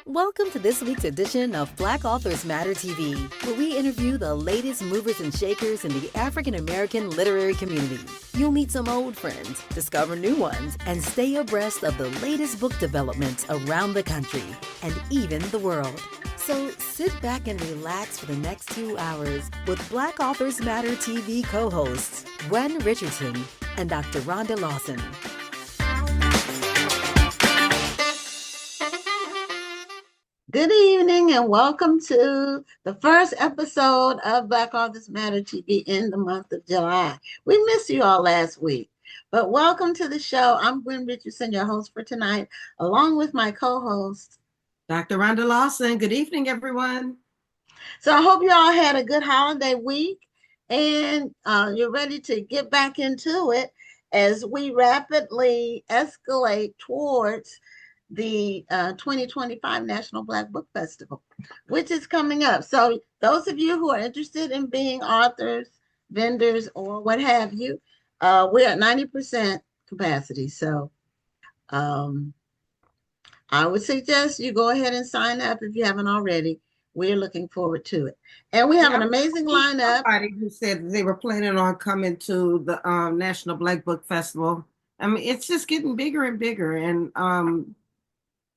Welcome to this week's edition of Black Authors Matter TV, where we interview the latest movers and shakers in the African American literary community. You'll meet some old friends, discover new ones, and stay abreast of the latest book developments around the country and even the world. So sit back and relax for the next 2 hours with Black Authors Matter TV co-hosts Gwen Richardson and Dr. Rhonda Lawson. Good evening and welcome to the first episode of Black Authors Matter TV in the month of July. We missed you all last week, but welcome to the show. I'm Gwen Richardson, your host for tonight, along with my co-host, Dr. Rhonda Lawson. Good evening, everyone. So I hope you all had a good holiday week and you're ready to get back into it as we rapidly escalate towards the 2025 National Black Book Festival, which is coming up. So those of you who are interested in being authors, vendors, or what have you, we're at 90% capacity. So I would suggest you go ahead and sign up if you haven't already. We're looking forward to it. And we have an amazing lineup. Somebody who said they were planning on coming to the National Black Book Festival. I mean, it's just getting bigger and bigger.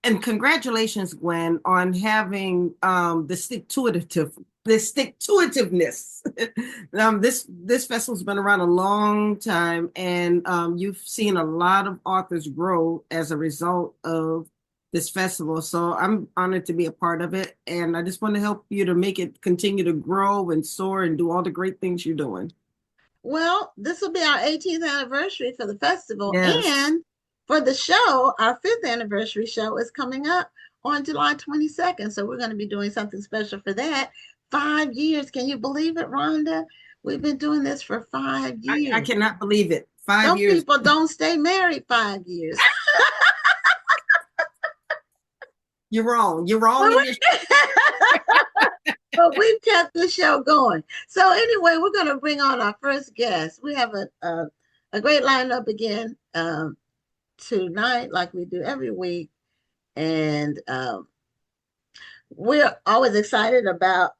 And congratulations, Gwen, on having the stick-to-itiveness. This festival's been around a long time, and you've seen a lot of authors grow as a result of this festival. So I'm honored to be a part of it, and I just want to help you to make it continue to grow and soar and do all the great things you're doing. Well, this will be our 18th anniversary for the festival, Yes. and for the show, our 5th anniversary show is coming up on July 22nd. So we're going to be doing something special for that. 5 years. Can you believe it, Rhonda? We've been doing this for 5 years. I cannot believe it. 5 Some years. people don't stay married 5 years. You're wrong. You're wrong. But we've kept the show going. So anyway, we're going to bring on our first guest. We have a great lineup again tonight, like we do every week, and we're always excited about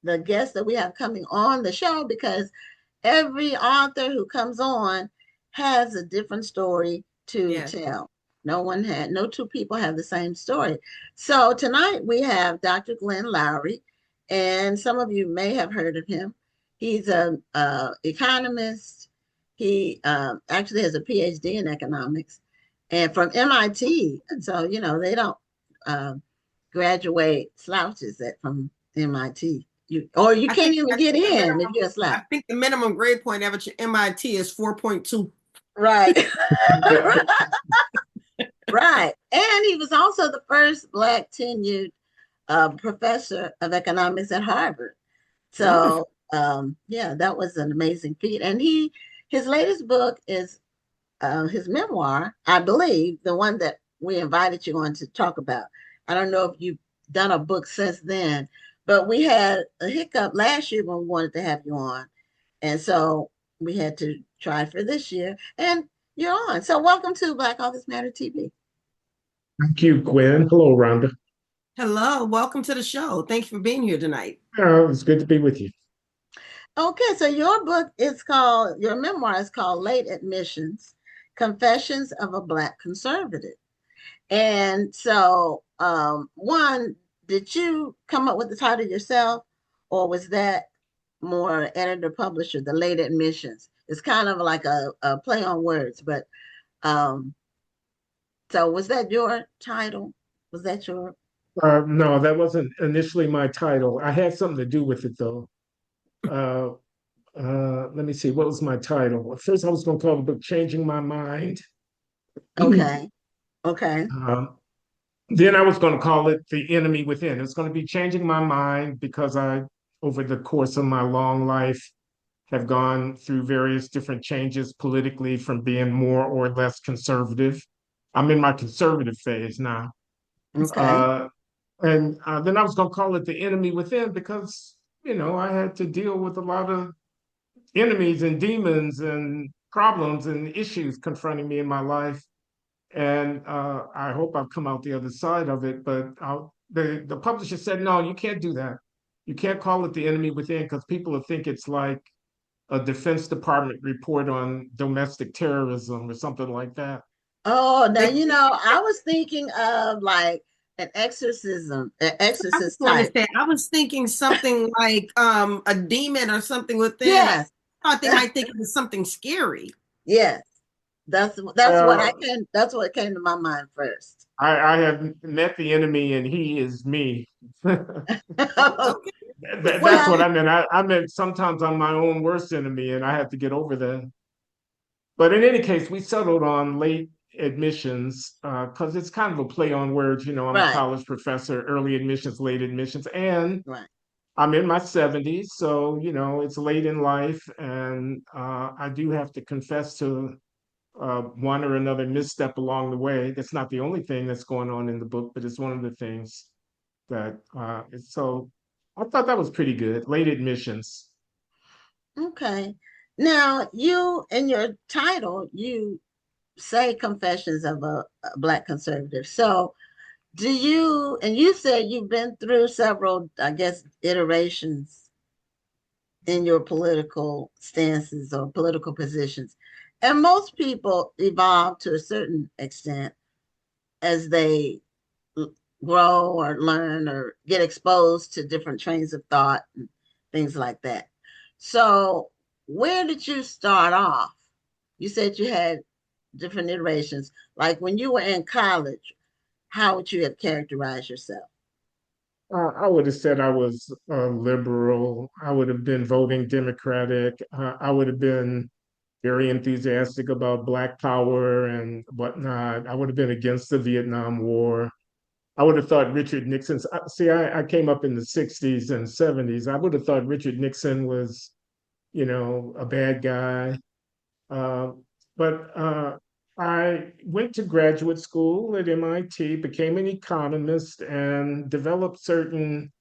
the guests that we have coming on the show because every author who comes on has a different story to tell. No two people have the same story. So tonight we have Dr. Glenn Loury, and some of you may have heard of him. He's an economist. He actually has a PhD in economics and from MIT. And so, they don't graduate slouches from MIT. You can't even get in if you're a slouch. I think the minimum grade point average at MIT is 4.2. Right. Right. And he was also the first Black tenured professor of economics at Harvard. So, that was an amazing feat. And his latest book is his memoir, I believe, the one that we invited you on to talk about. I don't know if you've done a book since then, but we had a hiccup last year when we wanted to have you on. And so we had to try for this year. And you're on. So welcome to Black Authors Matter TV. Thank you, Gwen. Hello, Rhonda. Hello. Welcome to the show. Thank you for being here tonight. It's good to be with you. Okay, so your memoir is called Late Admissions, Confessions of a Black Conservative. And so, one, did you come up with the title yourself, or was that more editor-publisher, the Late Admissions? It's kind of like a play on words, but so was that your title? Was that your? No, that wasn't initially my title. I had something to do with it, though. Let me see. What was my title? At first, I was going to call the book Changing My Mind. Okay. Then I was going to call it The Enemy Within. It's going to be Changing My Mind because over the course of my long life, have gone through various different changes politically from being more or less conservative. I'm in my conservative phase now. Okay. And then I was going to call it The Enemy Within because, I had to deal with a lot of enemies and demons and problems and issues confronting me in my life. And I hope I've come out the other side of it. But the publisher said, no, you can't do that. You can't call it the enemy within because people will think it's like a Defense Department report on domestic terrorism or something like that. Oh, now They, I was thinking of like an exorcism, an I was exorcist going to type. say, I was thinking something like a demon or something within. I Yes, thought they might think it was something scary. yes. Well, That's what came to my mind first. I have met the enemy and he is me. Okay. That's what Well, I meant. I meant sometimes I'm my own worst enemy and I have to get over that. But in any case, we settled on late admissions because it's kind of a play on words. I'm a right, college professor, early admissions, late admissions, and right. I'm in my 70s. So, it's late in life. And I do have to confess to one or another misstep along the way. That's not the only thing that's going on in the book, but it's one of the things that so I thought that was pretty good. Late admissions. Okay. Now, you in your title, you say Confessions of a Black Conservative. So, and you said you've been through several, I guess, iterations in your political stances or political positions. And most people evolve to a certain extent as they grow or learn or get exposed to different trains of thought and things like that. So, where did you start off? You said you had different iterations. Like when you were in college, how would you have characterized yourself? I would have said I was liberal. I would have been voting Democratic. I would have been very enthusiastic about Black power and whatnot. I would have been against the Vietnam War. I would have thought Richard Nixon's, see, I came up in the 60s and 70s. I would have thought Richard Nixon was, a bad guy. Uh, but I went to graduate school at MIT, became an economist, and developed certain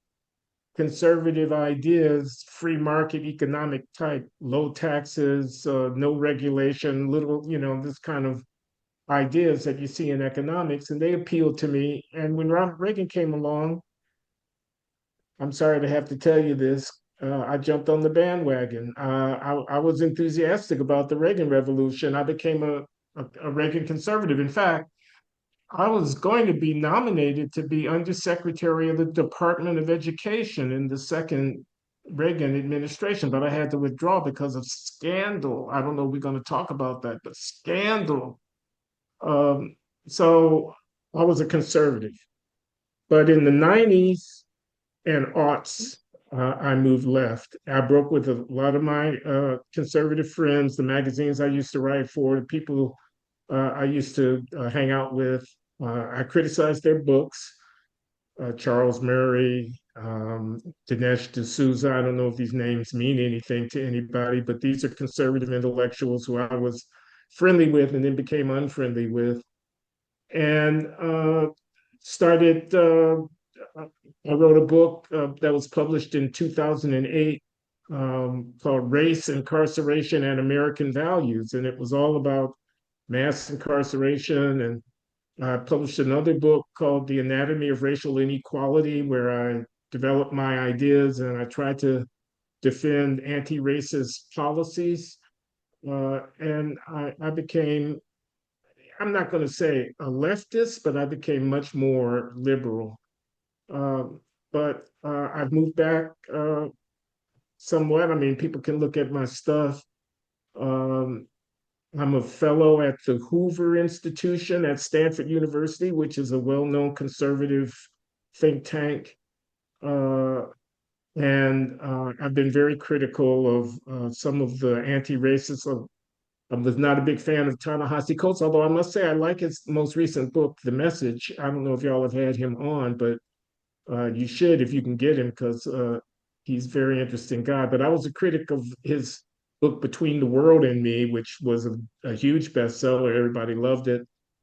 conservative ideas, free market economic type, low taxes, no regulation, little, this kind of ideas that you see in economics, and they appealed to me. And when Ronald Reagan came along, I'm sorry to have to tell you this, I jumped on the bandwagon. I was enthusiastic about the Reagan Revolution. I became a Reagan conservative. In fact, I was going to be nominated to be Undersecretary of the Department of Education in the second Reagan administration, but I had to withdraw because of scandal. I don't know if we're going to talk about that, but scandal. So I was a conservative. But in the 90s and aughts, I moved left. I broke with a lot of my conservative friends, the magazines I used to write for, the people I used to hang out with. I criticized their books, Charles Murray, Dinesh D'Souza. I don't know if these names mean anything to anybody, but these are conservative intellectuals who I was friendly with and then became unfriendly with. And started, I wrote a book that was published in 2008 called Race, Incarceration, and American Values. And it was all about mass incarceration. And I published another book called The Anatomy of Racial Inequality, where I developed my ideas and I tried to defend anti-racist policies. And I became, I'm not going to say a leftist, but I became much more liberal. Um, but I've moved back somewhat. I mean, people can look at my stuff. Um, I'm a fellow at the Hoover Institution at Stanford University, which is a well-known conservative think tank. Uh, and I've been very critical of some of the anti-racist. I was not a big fan of Ta-Nehisi Coates, although I must say I like his most recent book, The Message. I don't know if y'all have had him on, but you should if you can get him because he's a very interesting guy. But I was a critic of his book Between the World and Me, which was a huge bestseller. Everybody loved it.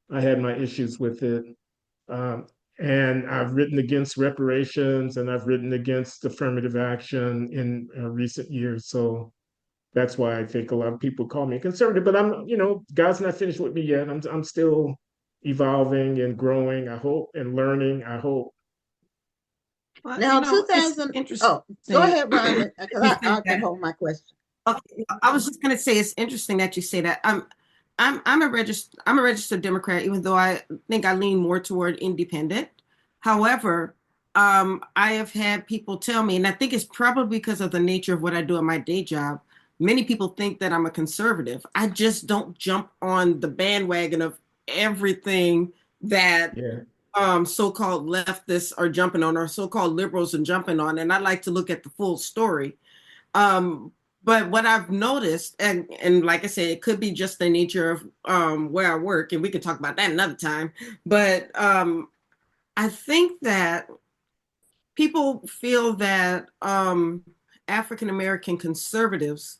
I had my issues with it. Um, and I've written against reparations and I've written against affirmative action in recent years. So that's why I think a lot of people call me conservative. But I'm, God's not finished with me yet. I'm still evolving and growing, I hope, and learning, I hope. Well, Now, it's 2000. interesting. Oh, go ahead, Rhonda, because You I say can that. hold my question. Okay, I was just going to say it's interesting that you say that. I'm a registered Democrat, even though I think I lean more toward independent. However, I have had people tell me, and I think it's probably because of the nature of what I do in my day job. Many people think that I'm a conservative. I just don't jump on the bandwagon of everything that Yeah. so-called leftists are jumping on, or so-called liberals are jumping on, and I like to look at the full story. Um, but what I've noticed, and like I said, it could be just the nature of where I work, and we could talk about that another time. But I think that people feel that African American conservatives,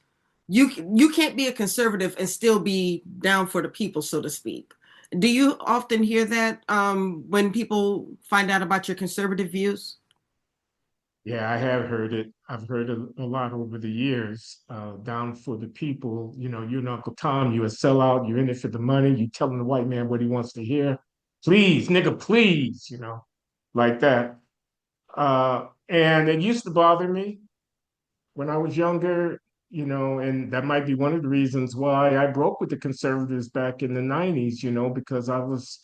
you can't be a conservative and still be down for the people, so to speak. Do you often hear that when people find out about your conservative views? Yeah, I have heard it. I've heard a lot over the years. Down for the people, you and Uncle Tom, you a sellout, you're in it for the money, you telling the white man what he wants to hear. Please, nigga, please, like that. And it used to bother me when I was younger, and that might be one of the reasons why I broke with the conservatives back in the 90s, because I was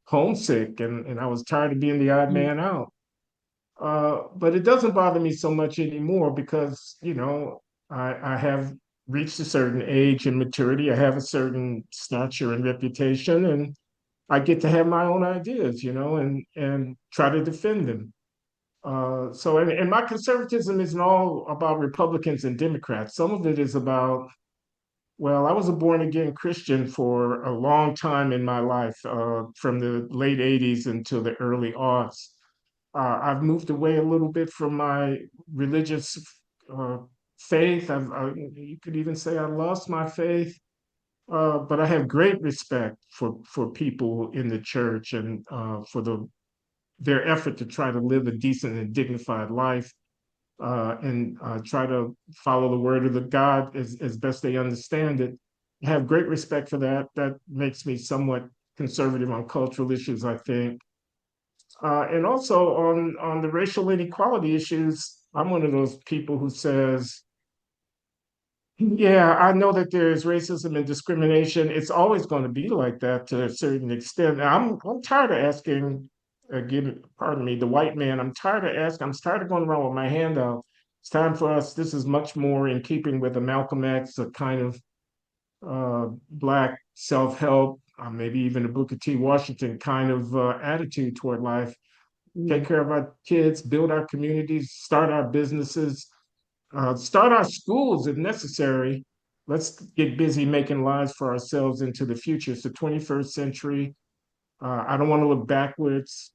homesick and I was tired of being the odd man out. But it doesn't bother me so much anymore because, I have reached a certain age and maturity. I have a certain stature and reputation, and I get to have my own ideas, and try to defend them. And my conservatism isn't all about Republicans and Democrats. Some of it is about, well, I was a born again Christian for a long time in my life, from the late 80s until the early aughts. I've moved away a little bit from my religious uh, faith. You could even say I lost my faith, but I have great respect for people in the church and for their effort to try to live a decent and dignified life, and try to follow the word of the God as best they understand it. I have great respect for that. That makes me somewhat conservative on cultural issues, I think. And also on the racial inequality issues, I'm one of those people who says, yeah, I know that there's racism and discrimination. It's always going to be like that to a certain extent. I'm tired of asking, pardon me, the white man. I'm tired of asking. I'm tired of going around with my hand out. It's time for us. This is much more in keeping with the Malcolm X, a kind of Black self-help, maybe even a Booker T. Washington kind of attitude toward life. Take care of our kids, build our communities, start our businesses, start our schools if necessary. Let's get busy making lives for ourselves into the future. It's the 21st century. I don't want to look backwards.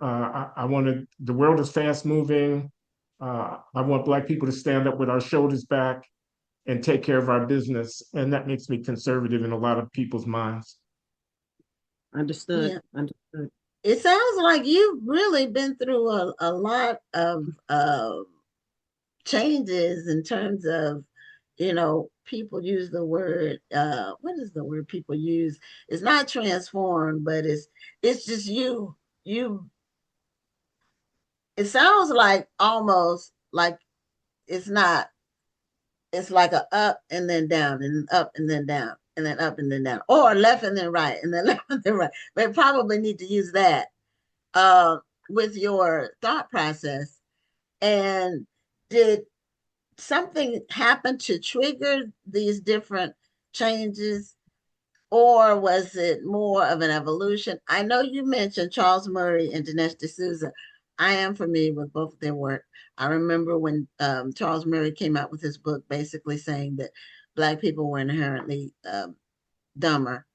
I want to, the world is fast moving. I want Black people to stand up with our shoulders back and take care of our business. And that makes me conservative in a lot of people's minds. Understood. Yeah. Understood. It sounds like you've really been through a lot of changes in terms of, people use the word, what is the word people use? It's not transformed, but it's just you, it sounds like almost like it's not, it's like a up and then down and up and then down and then up and then down, or left and then right and then left and then right. They probably need to use that uh, with your thought process. And did something happen to trigger these different changes, or was it more of an evolution? I know you mentioned Charles Murray and Dinesh D'Souza. I am familiar with both of their work. I remember when Charles Murray came out with his book, basically saying that Black people were inherently dumber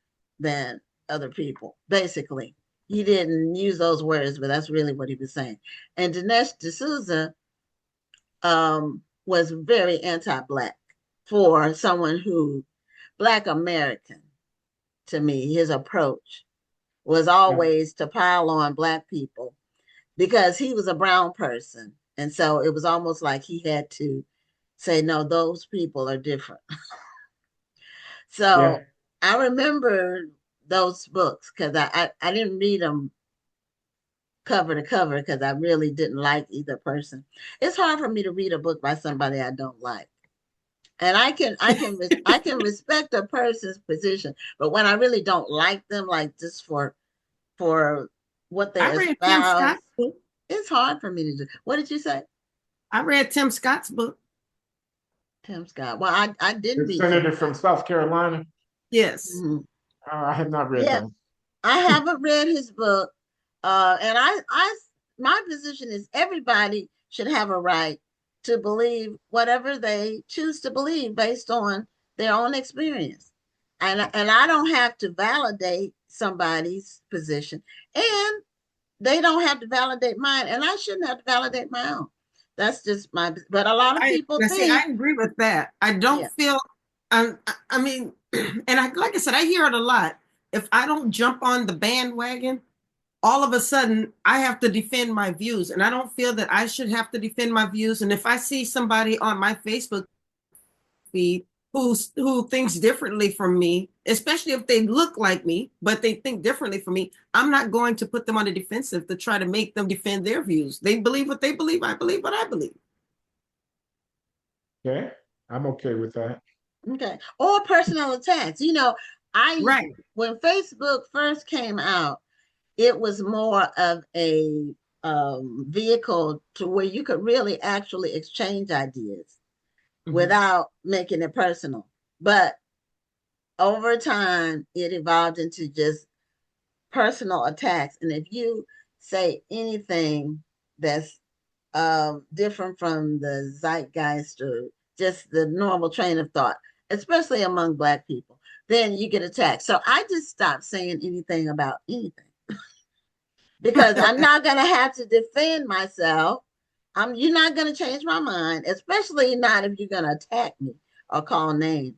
than other people. Basically, he didn't use those words, but that's really what he was saying. And Dinesh D'Souza was very anti-Black for someone who, Black American, to me, his approach was Yeah. always to pile on Black people because he was a brown person. And so it was almost like he had to say, no, those people are different. Yeah. So I remember those books because I didn't read them cover to cover because I really didn't like either person. It's hard for me to read a book by somebody I don't like. And I can respect a person's position, but when I really don't like them, like just for what they I read Tim espouse, Scott's book. it's hard for me to do. What did you say? I read Tim Scott's book. Tim Scott. Well, I did The read Tim senator from Scott. South Carolina. Yes. Mhm. I have not read Yeah, that. I haven't read his book. And my position is everybody should have a right to believe whatever they choose to believe based on their own experience. And I don't have to validate somebody's position. And they don't have to validate mine. And I shouldn't have to validate my own. That's just but a lot of people I see, I think, agree with that. I yeah. don't feel, I mean, and like I said, I hear it a lot. If I don't jump on the bandwagon, all of a sudden I have to defend my views, and I don't feel that I should have to defend my views. And if I see somebody on my Facebook feed who thinks differently from me, especially if they look like me, but they think differently from me, I'm not going to put them on the defensive to try to make them defend their views. They believe what they believe. I believe what I believe. Okay, I'm okay with that. Okay. Or personal attacks. I Right. when Facebook first came out, it was more of a vehicle to where you could really actually exchange ideas without making it personal. But over time, it evolved into just personal attacks. And if you say anything that's different from the zeitgeist or just the normal train of thought, especially among Black people, then you get attacked. So I just stopped saying anything about anything because I'm not going to have to defend myself. You're not going to change my mind, especially not if you're going to attack me or call names.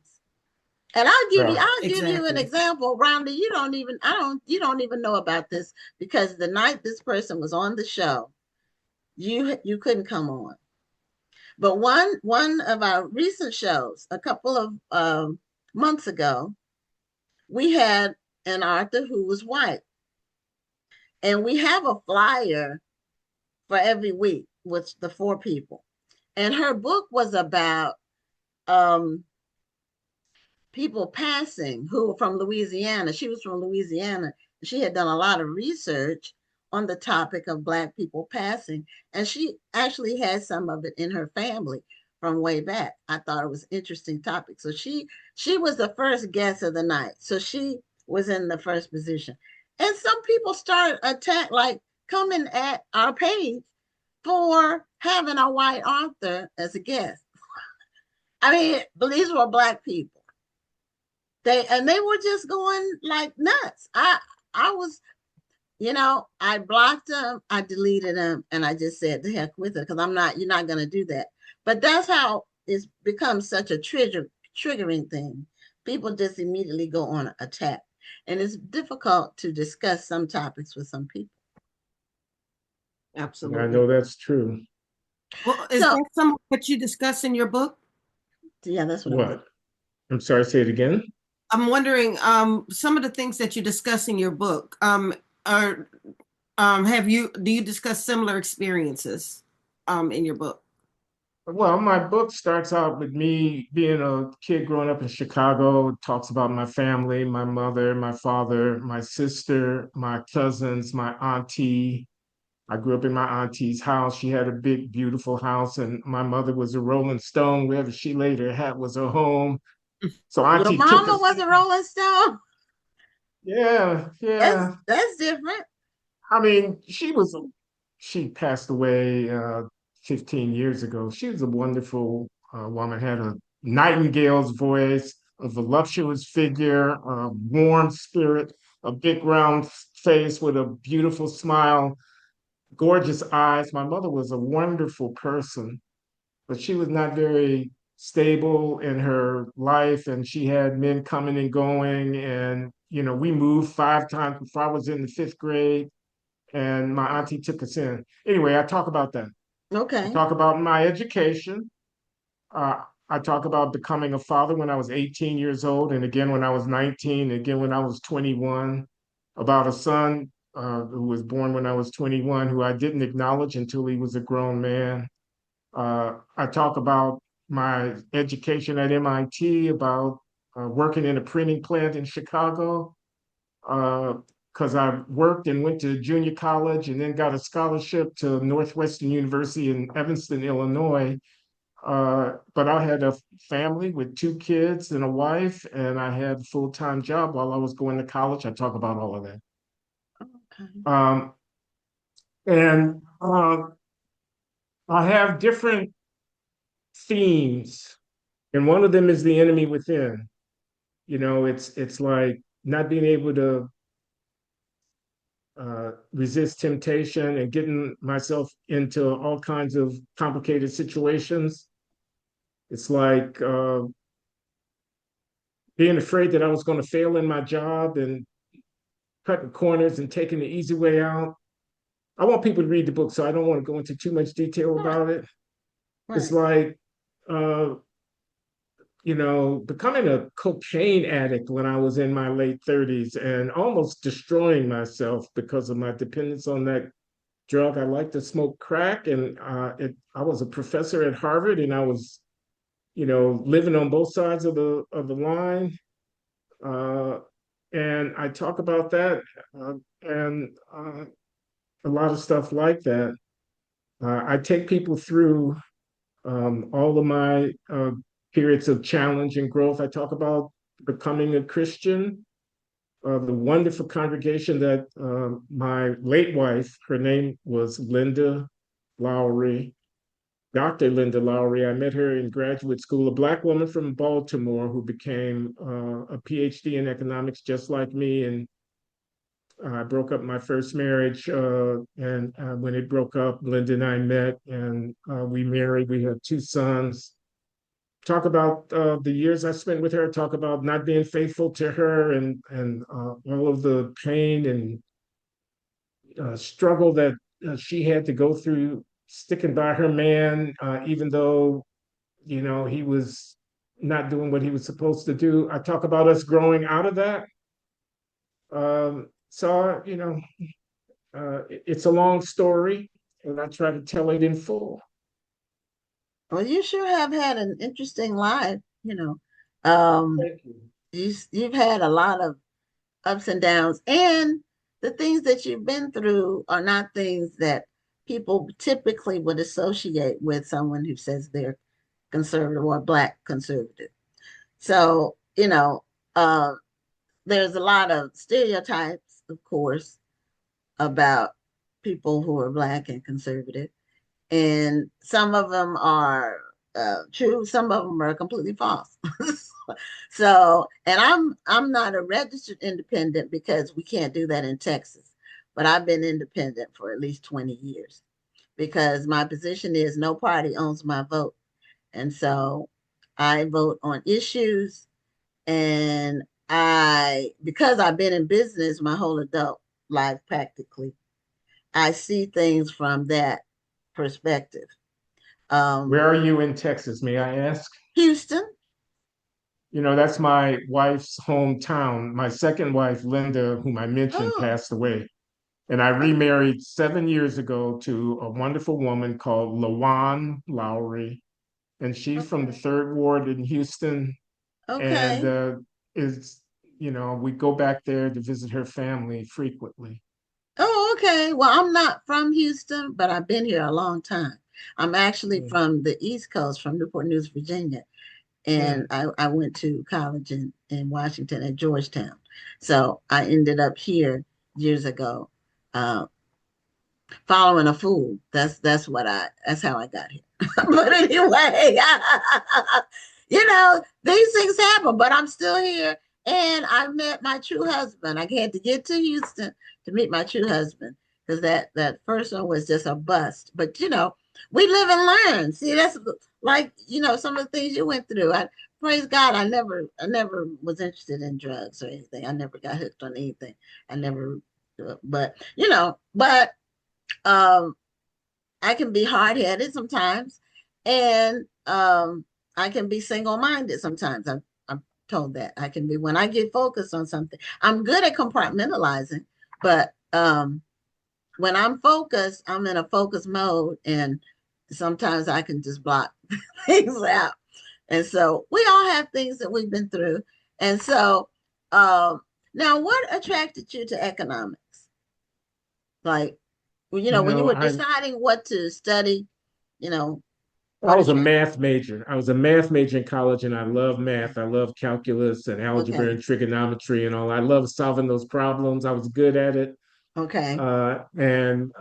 And Yeah. I'll give you an Exactly. example, Rhonda. You don't even know about this because the night this person was on the show, you couldn't come on. But one of our recent shows, a couple of months ago, we had an author who was white, and we have a flyer for every week with the four people. And her book was about um, people passing who were from Louisiana. She was from Louisiana. She had done a lot of research on the topic of Black people passing, and she actually had some of it in her family from way back. I thought it was an interesting topic. So she was the first guest of the night. So she was in the first position. And some people started coming at our page for having a white author as a guest. I mean, these were Black people. They were just going like nuts. I was, I blocked them, I deleted them, and I just said the heck with it because you're not gonna do that. But that's how it's become such a triggering thing. People just immediately go on attack. And it's difficult to discuss some topics with some people. I Absolutely. know that's true. Well, is So that some of what you discuss in your book? yeah, that's what I was. What? I'm sorry, say it again. I'm wondering, some of the things that you discuss in your book, are do you discuss similar experiences in your book? Well, my book starts out with me being a kid growing up in Chicago. It talks about my family, my mother, my father, my sister, my cousins, my auntie. I grew up in my auntie's house. She had a big, beautiful house, and my mother was a Rolling Stone. Wherever she laid her hat was her home. So Your auntie took mama us. was a Rolling Stone. Yeah, That's yeah. that's different. I mean, she passed away 15 years ago. She was a wonderful woman, had a nightingale's voice, a voluptuous figure, a warm spirit, a big round face with a beautiful smile, gorgeous eyes. My mother was a wonderful person, but she was not very stable in her life, and she had men coming and going. And, we moved 5 times before I was in the fifth grade and my auntie took us in. Anyway, I talk about that. I Okay. talk about my education. Uh, I talk about becoming a father when I was 18 years old, and again when I was 19, again when I was 21, about a son who was born when I was 21, who I didn't acknowledge until he was a grown man. I talk about my education at MIT, about working in a printing plant in Chicago, because I worked and went to junior college and then got a scholarship to Northwestern University in Evanston, Illinois. But I had a family with 2 kids and a wife, and I had a full-time job while I was going to college. I talk about all of that. Okay. And I have different themes, and one of them is the enemy within. It's like not being able to resist temptation and getting myself into all kinds of complicated situations. It's like being afraid that I was going to fail in my job and cutting corners and taking the easy way out. I want people to read the book, so I don't want to go into too much detail about it. It's like, uh, becoming a cocaine addict when I was in my late 30s and almost destroying myself because of my dependence on that drug. I like to smoke crack, and I was a professor at Harvard, and I was, living on both sides of the line. Uh, and I talk about that and a lot of stuff like that. I take people through all of my periods of challenge and growth. I talk about becoming a Christian, the wonderful congregation that my late wife, her name was Linda Loury, Dr. Linda Loury. I met her in graduate school, a Black woman from Baltimore who became a PhD in economics just like me. And I broke up my first marriage. And when it broke up, Linda and I met and we married. We had 2 sons. Talk about the years I spent with her, talk about not being faithful to her and all of the pain and struggle that she had to go through sticking by her man, even though, he was not doing what he was supposed to do. I talk about us growing out of that. So, it's a long story, and I try to tell it in full. Well, you sure have had an interesting life, Um, Thank you. you've had a lot of ups and downs, and the things that you've been through are not things that people typically would associate with someone who says they're conservative or Black conservative. So, uh, there's a lot of stereotypes, of course, about people who are Black and conservative, and some of them are true, some of them are completely false. So, and I'm not a registered independent because we can't do that in Texas, but I've been independent for at least 20 years because my position is no party owns my vote. And so I vote on issues, and because I've been in business my whole adult life practically, I see things from that perspective. Where are you in Texas, may I ask? Houston. That's my wife's hometown. My second wife, Linda, whom I mentioned, Oh, passed away. And I remarried 7 years ago to a wonderful woman called Lawan Lowry. And she's from the okay. Third Ward in Houston. And Okay. is, we go back there to visit her family frequently. Oh, okay. Well, I'm not from Houston, but I've been here a long time. I'm actually Mm, from the East Coast, from Newport News, Virginia. And mm. I went to college in Washington at Georgetown. So I ended up here years ago, uh, following a fool. That's how I got here. But anyway, these things happen, but I'm still here. And I met my true husband. I had to get to Houston to meet my true husband because that first one was just a bust. But we live and learn. See, that's like some of the things you went through. I praise God. I never was interested in drugs or anything. I never got hooked on anything. I never, but um, I can be hard headed sometimes, and I can be single-minded sometimes. I'm told that I can be, when I get focused on something. I'm good at compartmentalizing, but when I'm focused, I'm in a focus mode, and sometimes I can just block things out. And so we all have things that we've been through. And so now, what attracted you to economics? Like, You when you know, were deciding what to study, I what was a attracted math major. I was a math major in college, and I love math. I love calculus and you? algebra Okay. and trigonometry and all. I love solving those problems. I was good at it. Okay. And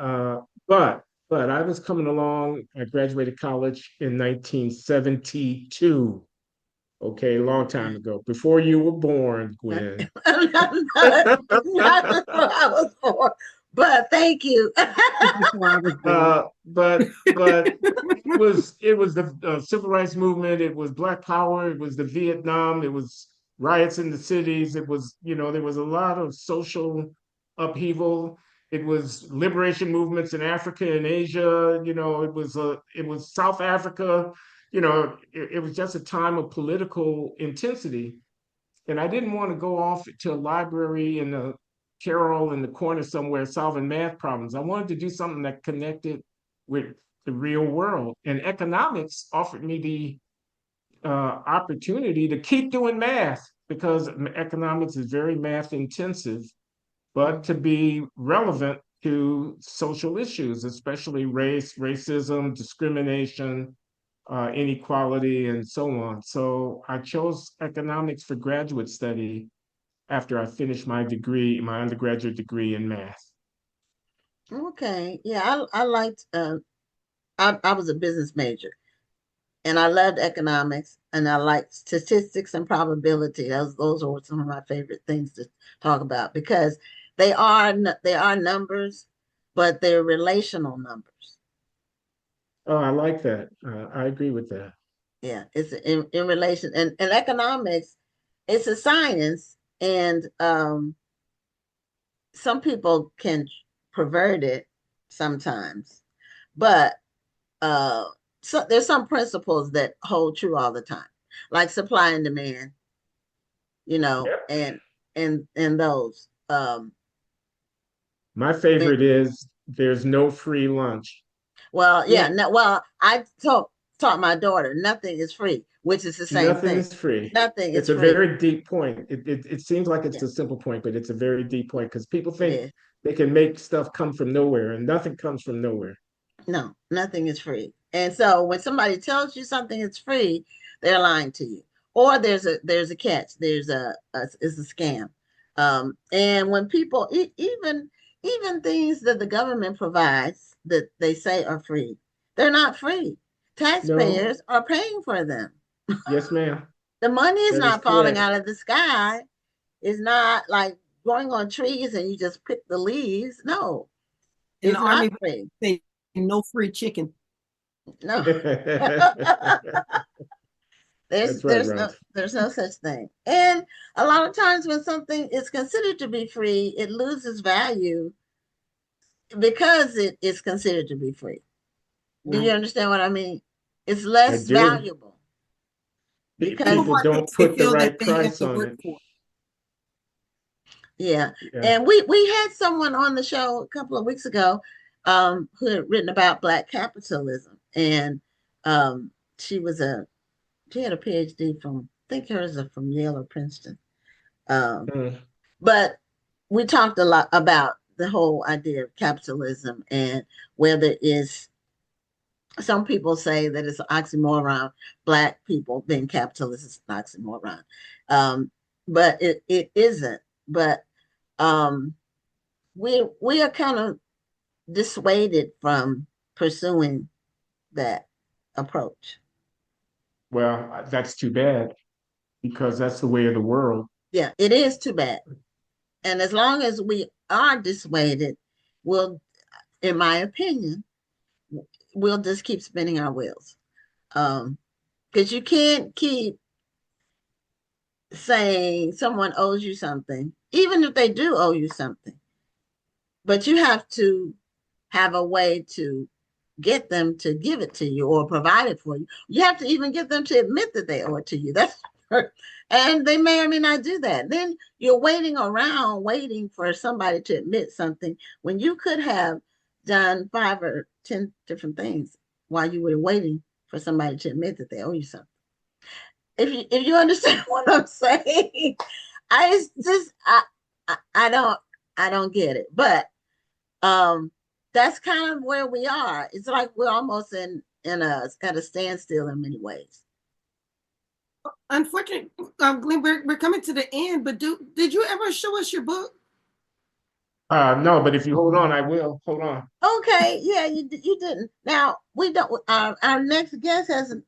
but I was coming along. I graduated college in 1972. Okay, a long time Okay. ago, before you were born, Gwen. Not before I was born, but thank you. Before I was born. But it was the civil rights movement. It was Black Power. It was the Vietnam. It was riots in the cities. It was, there was a lot of social upheaval. It was liberation movements in Africa and Asia. It was South Africa. It was just a time of political intensity, and I didn't want to go off to a library in a carrel in the corner somewhere solving math problems. I wanted to do something that connected with the real world. And economics offered me the opportunity to keep doing math because economics is very math intensive, but to be relevant to social issues, especially race, racism, discrimination, inequality, and so on. So I chose economics for graduate study after I finished my undergraduate degree in math. Okay. Yeah, I liked I was a business major, and I loved economics, and I liked statistics and probability. Those are some of my favorite things to talk about, because they are numbers, but they're relational numbers. Oh, I like that. I agree with that. Yeah, it's in relation, and economics, it's a science, and some people can pervert it sometimes, but uh so there's some principles that hold true all the time, like supply and demand, Yep. and those My and, favorite is there's no free lunch. well, Yeah. yeah, no, well, I taught my daughter nothing is free, which is the same Nothing thing. is free. Nothing is It's a free. very deep point. It seems like it's Yeah, a simple point, but it's a very deep point because people it think is. they can make stuff come from nowhere, and nothing comes from nowhere. No, nothing is free. And so when somebody tells you something is free, they're lying to you. Or there's a catch. It's a scam. And when people even things that the government provides that they say are free, they're not free. No, Taxpayers are paying for them. yes, ma'am. The money is That is not falling correct. out of the sky. It's not like growing on trees and you just pick the leaves. No, In the it's not army, free. they say no free chicken. No. There's That's right, there's no Ralph. there's no such thing. And a lot of times when something is considered to be free, it loses value because it is considered to be free. Do you Right. understand what I mean? It's I less do. valuable People because People want don't things they put the feel that right they have price to on work it. for. yeah. Yeah. And we had someone on the show a couple of weeks ago who had written about black capitalism, and um she was a she had a PhD from, I think hers are from Yale or Princeton. Um Mm. But we talked a lot about the whole idea of capitalism, and whether it's, some people say that it's an oxymoron. Black people being capitalist is an oxymoron. Um, but it isn't. But um, we are kind of dissuaded from pursuing that approach. Well, that's too bad because that's the way of the world. Yeah, it is too bad. And as long as we are dissuaded, we'll, in my opinion, we'll just keep spinning our wheels. Because you can't keep saying someone owes you something, even if they do owe you something, but you have to have a way to get them to give it to you or provide it for you. You have to even get them to admit that they owe it to you. That's and they may or may not do that. Then you're waiting around, waiting for somebody to admit something when you could have done 5 or 10 different things while you were waiting for somebody to admit that they owe you something. If you understand what I'm saying, I just I don't get it. But that's kind of where we are. It's like we're almost in a at a standstill in many ways. Unfortunately, Glenn, we're coming to the end, but did you ever show us your book? No, but if you hold on, I will. Hold on. Okay, yeah, you didn't. Now we don't. Our next guest hasn't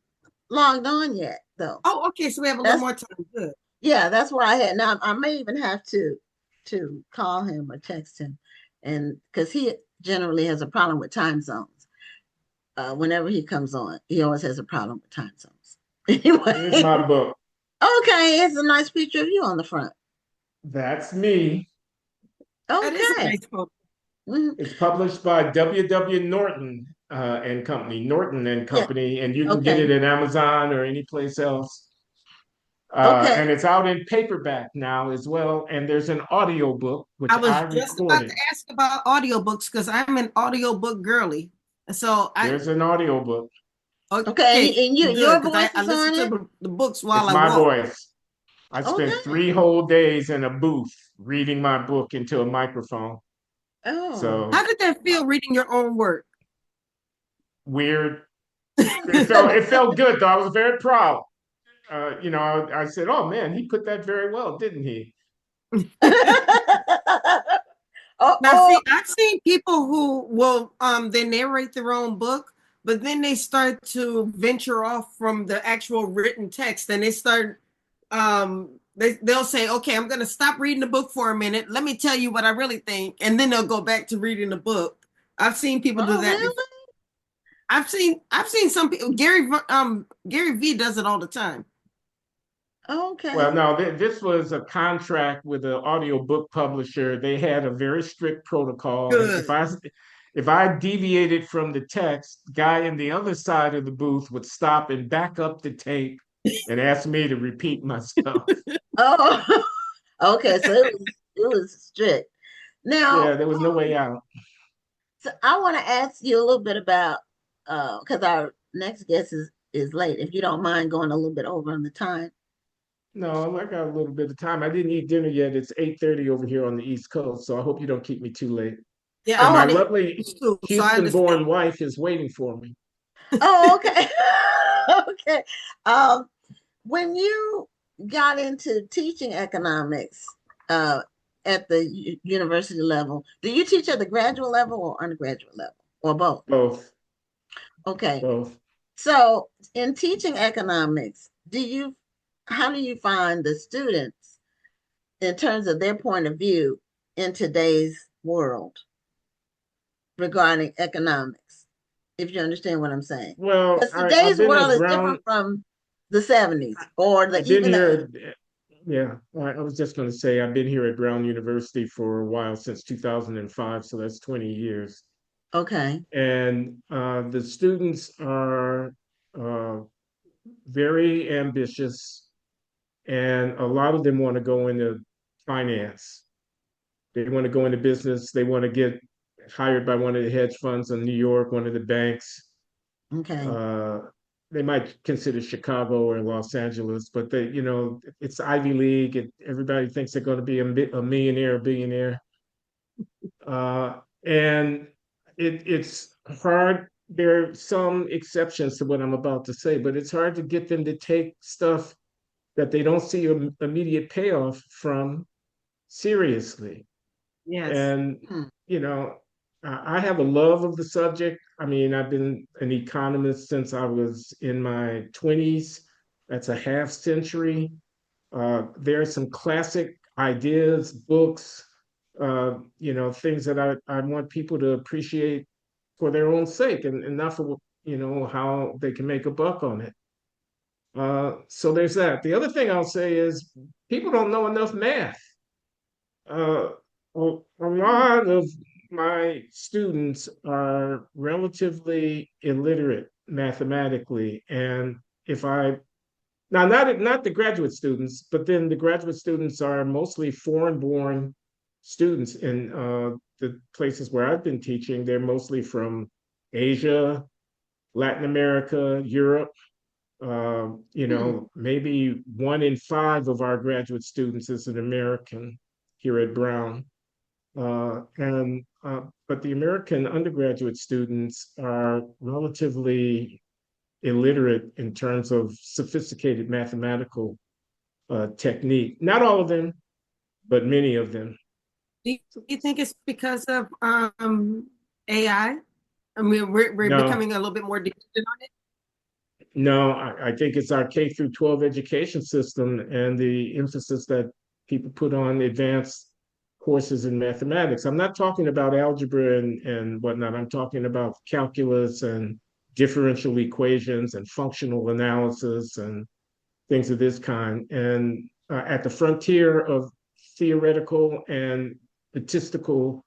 logged on yet, though. Oh, okay, so we have a little That's more time. Good. yeah, that's why I had. Now I may even have to call him or text him, and because he generally has a problem with time zones. Whenever he comes on, he always has a problem with time zones. Here's Anyway, my book. okay, it's a nice picture of you on the front. That's me. That is a Okay. nice book. Mhm. It's published by W.W. Norton and Company, Norton and Yeah. Company, and you can get Okay. it at Amazon or any place else. Okay. And it's out in paperback now as well. And there's an audio book, which I I was just about to recorded. ask about audiobooks because I'm an audiobook girly. So There's an audio book. Okay. okay, And good your because voice I is listen on to it. the books while It's I my walk. voice. I spent Okay. 3 whole days in a booth reading my book into a microphone. Oh. How So did that feel reading your own work? weird. It felt good though. I was very proud. I said, "Oh man, he put that very well, didn't he?" Oh, Now, oh, see, I've seen people who will they narrate their own book, but then they start to venture off from the actual written text, and they start they'll say, "Okay, I'm going to stop reading the book for a minute. Let me tell you what I really think," and then they'll go back to reading the book. I've seen people do oh, that before. really? I've seen some people. Gary V does it all the time. Well, Okay. no, this was a contract with an audiobook publisher. They had a very strict protocol, and if Good. I deviated from the text, guy in the other side of the booth would stop and back up the tape and ask me to repeat myself. Oh, okay. So it was strict. Now, Yeah, there was no way out. so I want to ask you a little bit about because our next guest is late. If you don't mind going a little bit over on the time. No, I got a little bit of time. I didn't eat dinner yet. It's 8:30 over here on the East Coast, so I hope you don't keep me too late. Yeah, And I'm Oh, my on the lovely East too, so I understand. Houston-born wife is waiting for me. oh, okay. Okay. Um, when you got into teaching economics uh, at the university level, do you teach at the graduate level or undergraduate level or both? Both, Okay. both. So in teaching economics, how do you find the students in terms of their point of view in today's world regarding economics? If you understand what I'm saying. Well, Because I've today's been world at is Brown. different from the 70s or I've been even the here. 80s. Yeah, I was just going to say I've been here at Brown University for a while since 2005, so that's 20 years. Okay. And the students are uh, very ambitious, and a lot of them want to go into finance. They want to go into business. They want to get hired by one of the hedge funds in New York, one of the banks. Okay. Uh, they might consider Chicago or Los Angeles, but it's Ivy League, and everybody thinks they're going to be a millionaire, a billionaire, and it's hard. There are some exceptions to what I'm about to say, but it's hard to get them to take stuff that they don't see an immediate payoff from seriously. Yes. And, Hmm. you know, I have a love of the subject. I mean, I've been an economist since I was in my 20s. That's a half century. There are some classic ideas, books, things that I want people to appreciate for their own sake and not for, how they can make a buck on it. So there's that. The other thing I'll say is people don't know enough math. Uh, a lot of my students are relatively illiterate mathematically, and if I now not the graduate students, but then the graduate students are mostly foreign-born students in the places where I've been teaching. They're mostly from Asia, Latin America, Europe. Hmm. Maybe 1 in 5 of our graduate students is an American here at Brown. But the American undergraduate students are relatively illiterate in terms of sophisticated mathematical technique. Not all of them, but many of them. Do you think it's because of AI? I mean, we're No, becoming a little bit more dependent on it. no, I think it's our K through 12 education system and the emphasis that people put on advanced courses in mathematics. I'm not talking about algebra and whatnot. I'm talking about calculus and differential equations and functional analysis and things of this kind. And at the frontier of theoretical and statistical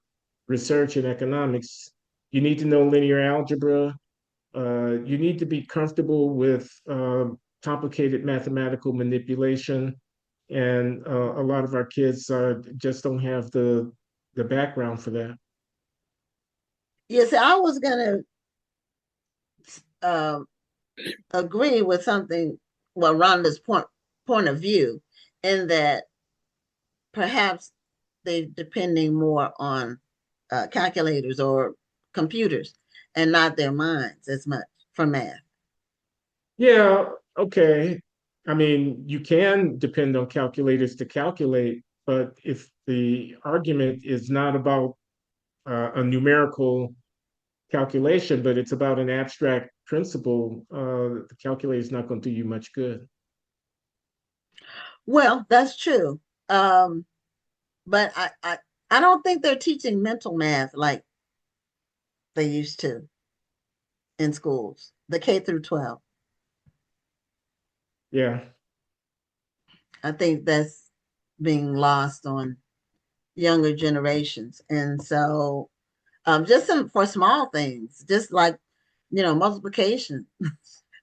research in economics, you need to know linear algebra. You need to be comfortable with complicated mathematical manipulation. And a lot of our kids just don't have the background for that. Yes, I was going to agree with something, well, Rhonda's point of view, in that perhaps they're depending more on calculators or computers and not their minds as much for math. Yeah, okay. I mean, you can depend on calculators to calculate, but if the argument is not about a numerical calculation, but it's about an abstract principle, the calculator is not going to do you much good. Well, that's true. Um, but I don't think they're teaching mental math like they used to in schools, the K through 12. Yeah. I think that's being lost on younger generations. And so just some for small things, just like, multiplication Well,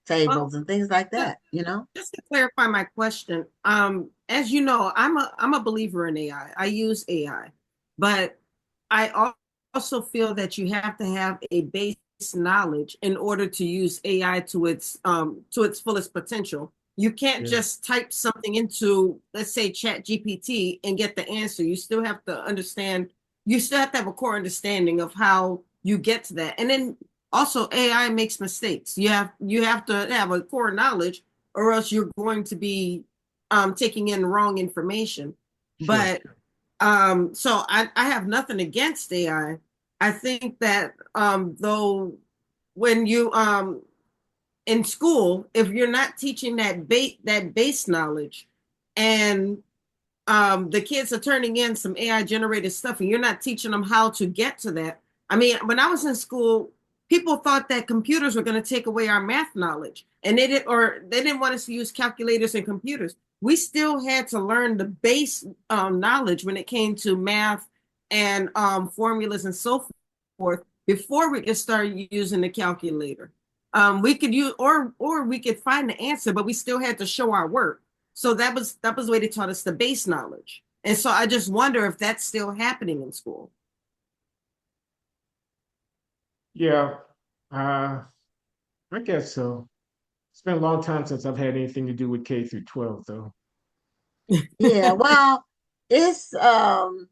tables and things like just, that. just to clarify my question, as you know, I'm a believer in AI. I use AI, but I also feel that you have to have a base knowledge in order to use AI to its fullest potential. You can't Yeah. just type something into, let's say, Chat GPT and get the answer. You still have to understand, you still have to have a core understanding of how you get to that. And then also AI makes mistakes. You have to have a core knowledge, or else you're going to be taking in wrong information. Sure. But so I have nothing against AI. I think that though when you in school, if you're not teaching that base knowledge, and the kids are turning in some AI generated stuff, and you're not teaching them how to get to that. I mean, when I was in school, people thought that computers were going to take away our math knowledge, and they didn't want us to use calculators and computers. We still had to learn the base knowledge when it came to math and formulas and so forth before we could start using the calculator. We could use or we could find the answer, but we still had to show our work. So that was the way they taught us the base knowledge. And so I just wonder if that's still happening in school. Yeah. I guess so. It's been a long time since I've had anything to do with K through 12, though. Yeah, well, it's the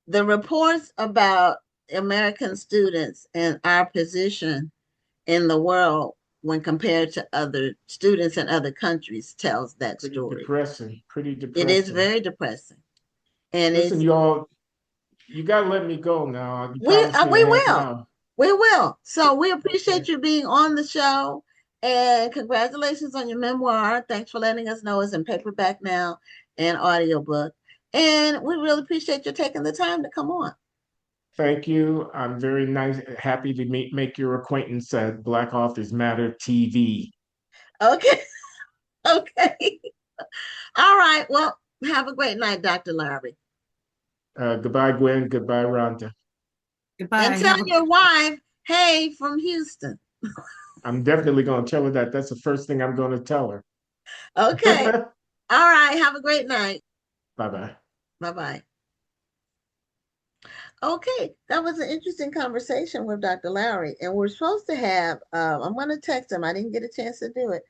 reports about American students and our position in the world when compared to other students in other countries tells that Pretty story. depressing. Pretty It is depressing. very depressing. And Listen, it's y'all, you gotta let me go now. You we promised me we a half will. hour. We will. So we Okay. appreciate you being on the show, and congratulations on your memoir. Thanks for letting us know it's in paperback now and audiobook. And we really appreciate you taking the time to come on. Thank you. I'm very happy to make your acquaintance at Black Authors Matter TV. Okay. Okay. All right. Well, have a great night, Dr. Larry. Goodbye, Gwen. Goodbye, Rhonda. Goodbye. And tell your wife, hey, from Houston. I'm definitely going to tell her that. That's the first thing I'm going to tell her. Okay. All right. Have a great night. Bye-bye. Bye-bye. Okay, that was an interesting conversation with Dr. Loury, and we're supposed to have. I'm going to text him. I didn't get a chance to do it.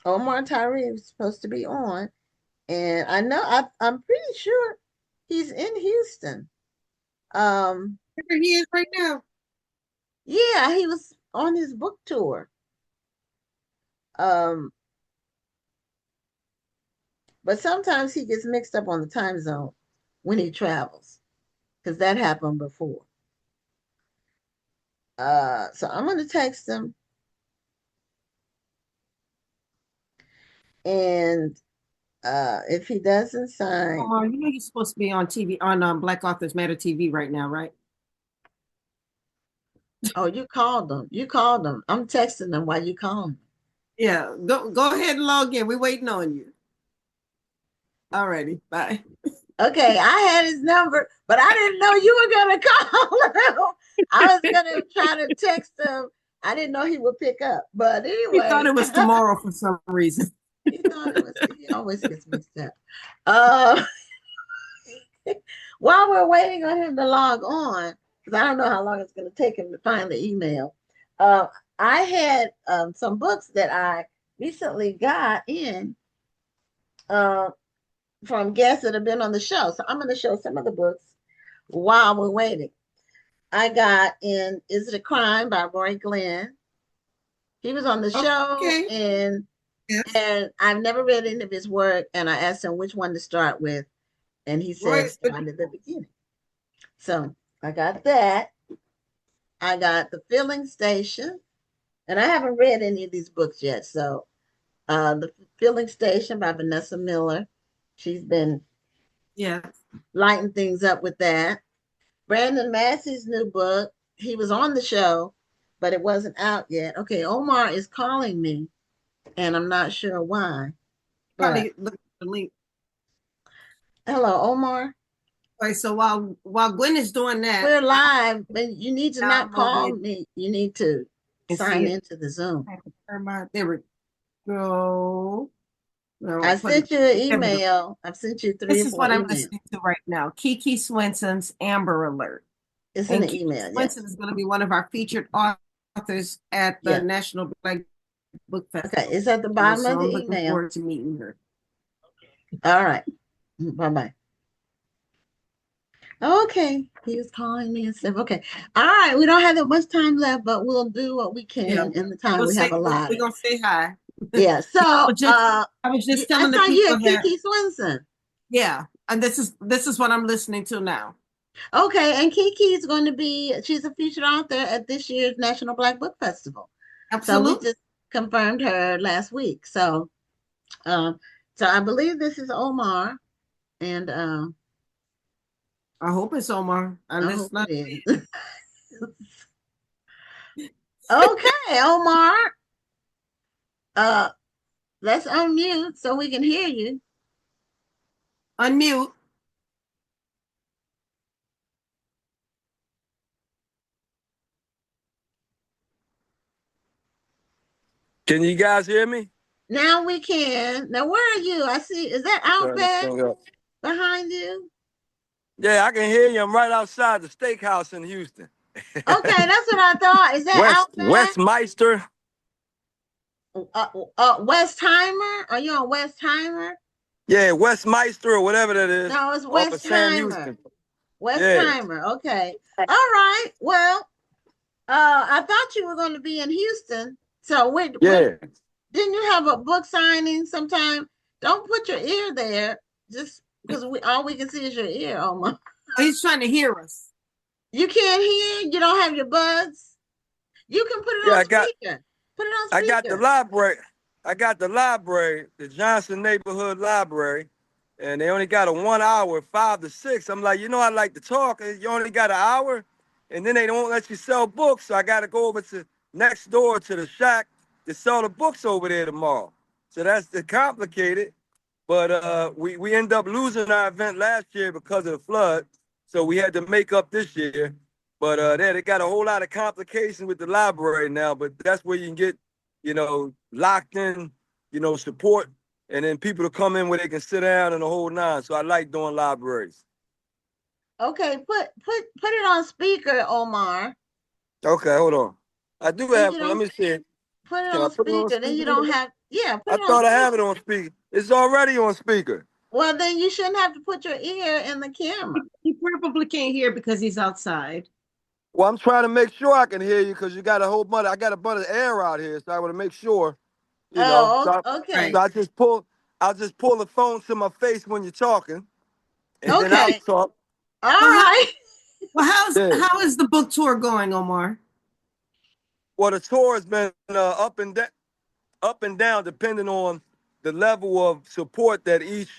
Omar Tyree was supposed to be on, and I know I'm pretty sure he's in Houston. Where he is right now. Yeah, he was on his book tour. But sometimes he gets mixed up on the time zone when he travels, because that happened before. So I'm going to text him, and if he doesn't sign, Omar, you know you're supposed to be on TV on Black Authors Matter TV right now, right? oh, you called them. You called them. I'm texting them while you call me. Yeah, go ahead and log in. We're waiting on you. Alrighty, bye. Okay, I had his number, but I didn't know you were gonna call him. I was gonna try to text him. I didn't know he would pick up. But He anyway, thought it was tomorrow for some reason. he thought it was. He always gets mixed up. Uh, while we're waiting on him to log on, because I don't know how long it's going to take him to find the email. I had some books that I recently got in from guests that have been on the show. So I'm going to show some of the books while we're waiting. I got in Is It a Crime by Roy Glenn. He was on the show, Okay. and Yes. and I've never read any of his work, and I asked him which one to start with, and he said Roy- start at the beginning. So I got that. I got The Filling Station, and I haven't read any of these books yet. So The Filling Station by Vanessa Miller. She's been Yeah. lighting things up with that. Brandon Massey's new book. He was on the show, but it wasn't out yet. Okay, Omar is calling me, and I'm not sure why. But Probably look at the link. hello, Omar. All right, so while Gwen is doing that, We're live, but you need to not call downloaded me. You need to and sign see it. into the Zoom. There we go. Well, I put sent it- you an email. I've sent you 3 This or is 4 what I'm emails. listening to right now. Kiki Swenson's Amber Alert. It's in And the Kiki email. Swenson Yes. is going to be one of our featured authors at the Yeah. National Black Book Festival. Okay, it's at the bottom So of I'm the looking email. forward to meeting her. All right. Bye-bye. Okay. He was calling me and stuff. Okay. All right. We don't have that much time left, but we'll do what we can Yeah. in the time we have We're allotted. going to say hi. Yeah. So I was just telling the I saw you people at that, Kiki Swenson. yeah, and this is what I'm listening to now. Okay, and Kiki is going to be, she's a featured author at this year's National Black Book Festival. So Absolutely. we just confirmed her last week. So I believe this is Omar, and I hope it's Omar. I hope Not it is. Okay, Omar. Let's unmute so we can hear you. unmute. Can you guys hear me? Now we can. Now where are you? I see. Is that Turn this Outback thing up. behind you? Yeah, I can hear you. I'm right outside the steakhouse in Houston. Okay, that's what I thought. Is that Outback? Westmeister. Westheimer? Are you on Westheimer? Yeah, Westmeister or whatever that is. No, it's Off of Sam Westheimer. Houston. Westheimer. Okay. All right. Well, I thought you were going to be in Houston. So Yeah. didn't you have a book signing sometime? Don't put your ear there, just because all we can see is your ear, Omar. He's trying to hear us. You can't hear? You don't have your buds? You can put it on speaker. Put it on speaker. I got the library. I got the library, the Johnson Neighborhood Library, and they only got a 1 hour, 5 to 6. I'm like, I like to talk. And you only got an hour, and then they don't let you sell books. So I got to go over to next door to the shack to sell the books over there tomorrow. So that's complicated. But we end up losing our event last year because of the flood. So we had to make up this year. But they got a whole lot of complications with the library now, but that's where you can get, locked in, support, and then people to come in where they can sit down and the whole nine. So I like doing libraries. Okay, put it on speaker, Omar. Okay, hold on. I do Then have, you let don't me see. put it Can I on put it on speaker. Then you don't speaker? have, yeah, put I it on thought I have speaker. it on speaker. It's already on speaker. Well, then you shouldn't have to put your ear in the camera. He probably can't hear because he's outside. Well, I'm trying to make sure I can hear you because you got I got a bunch of air out here, so I want to make sure, Oh, So, okay. so I'll just pull the phone to my face when you're talking, and then I'll Okay. talk. All Well, right. Yeah. how is the book tour going, Omar? Well, the tour has been up and down depending on the level of support that each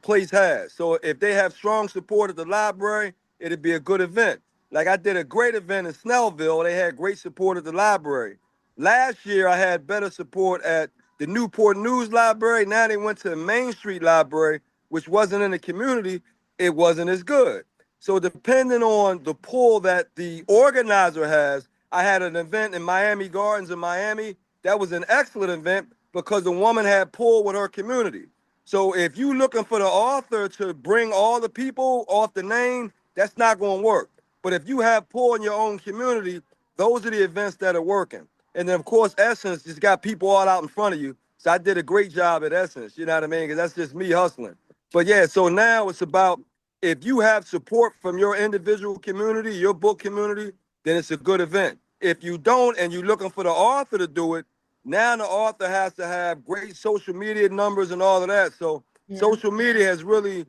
place has. So if they have strong support at the library, it'd be a good event. Like I did a great event in Snellville. They had great support at the library. Last year I had better support at the Newport News Library. Now they went to the Main Street Library, which wasn't in the community. It wasn't as good. So depending on the pull that the organizer has, I had an event in Miami Gardens in Miami. That was an excellent event because the woman had pull with her community. So if you looking for the author to bring all the people off the name, that's not going to work. But if you have pull in your own community, those are the events that are working. And then of course, Essence just got people all out in front of you. So I did a great job at Essence, you know what I mean? Because that's just me hustling. But yeah, so now it's about if you have support from your individual community, your book community, then it's a good event. If you don't and you're looking for the author to do it, now the author has to have great social media numbers and all of that. So Yeah. social media has really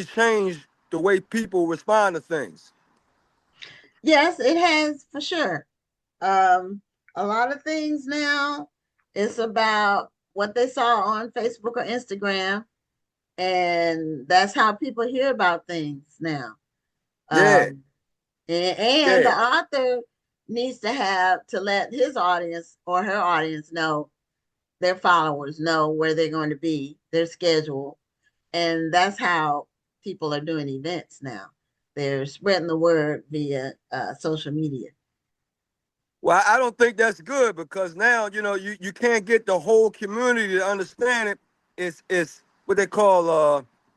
changed the way people respond to things. Yes, it has for sure. A lot of things now, it's about what they saw on Facebook or Instagram, and that's how people hear about things now. Yeah, And the yeah. author needs to have to let his audience or her audience know, their followers know where they're going to be, their schedule, and that's how people are doing events now. They're spreading the word via social media. Well, I don't think that's good because now, you can't get the whole community to understand it. It's what they call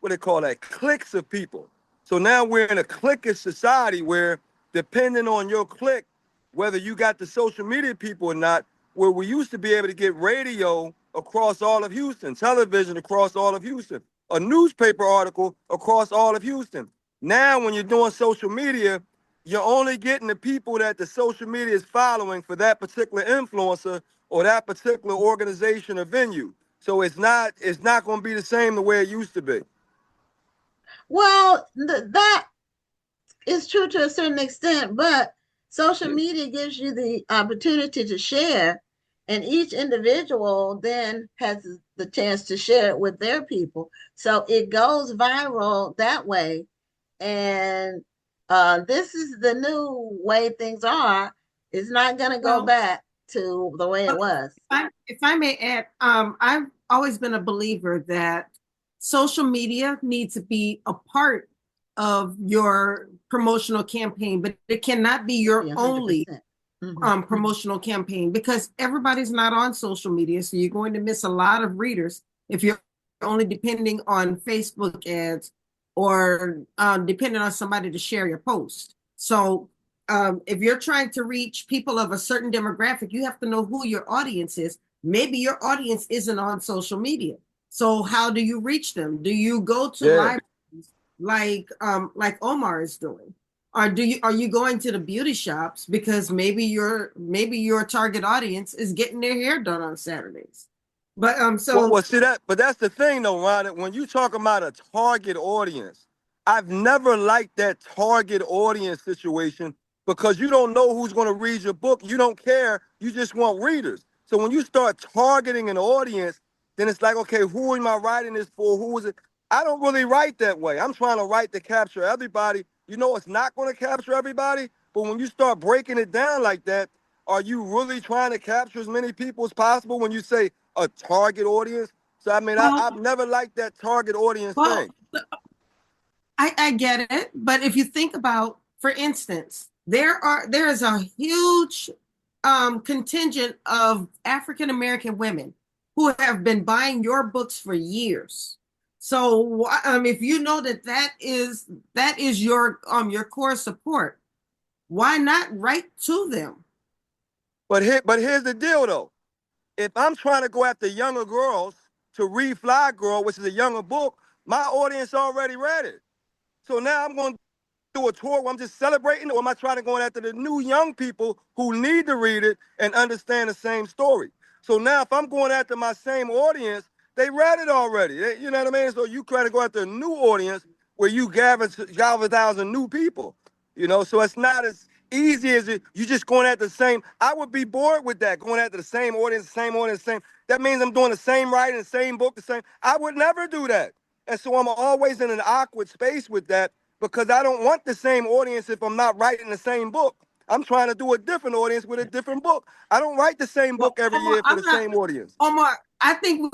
that cliques of people. So now we're in a cliquish society where depending on your clique, whether you got the social media people or not, where we used to be able to get radio across all of Houston, television across all of Houston, a newspaper article across all of Houston. Now when you're doing social media, you're only getting the people that the social media is following for that particular influencer or that particular organization or venue. So it's not going to be the same the way it used to be. Well, that is true to a certain extent, but social media gives you the opportunity to share, and each individual then has the chance to share it with their people. So it goes viral that way. And this is the new way things are. It's not going to go Well, back to the way it was. if I may add, I've always been a believer that social media needs to be a part of your promotional campaign, but it cannot be your only 100%. Mm-hmm. promotional campaign because everybody's not on social media. So you're going to miss a lot of readers if you're only depending on Facebook ads or depending on somebody to share your post. So if you're trying to reach people of a certain demographic, you have to know who your audience is. Maybe your audience isn't on social media. So how do you reach them? Do you go to Yeah. libraries like Omar is doing? Or are you going to the beauty shops because maybe your target audience is getting their hair done on Saturdays? But Well, see that, but that's the thing though, Ron. When you talk about a target audience, I've never liked that target audience situation because you don't know who's going to read your book. You don't care. You just want readers. So when you start targeting an audience, then it's like, okay, who am I writing this for? Who is it? I don't really write that way. I'm trying to write to capture everybody. You know, it's not going to capture everybody. But when you start breaking it down like that, are you really trying to capture as many people as possible when you say a target audience? So I mean, well, I've never liked that target audience well, thing. I get it, but if you think about, for instance, there is a huge contingent of African American women who have been buying your books for years. So if you know that is your core support, why not write to them? But here's the deal though. If I'm trying to go after younger girls to read Fly Girl, which is a younger book, my audience already read it. So now I'm going to do a tour where I'm just celebrating, or am I trying to go after the new young people who need to read it and understand the same story? So now if I'm going after my same audience, they read it already. You know what I mean? So you try to go after a new audience where you gather thousands new people. You know, so it's not as easy as you just going at the same. I would be bored with that, going after the same audience, same. That means I'm doing the same writing, the same book, the same. I would never do that. And so I'm always in an awkward space with that because I don't want the same audience if I'm not writing the same book. I'm trying to do a different audience with a different book. I don't write the same book every Omar, year for the same audience. Omar, I think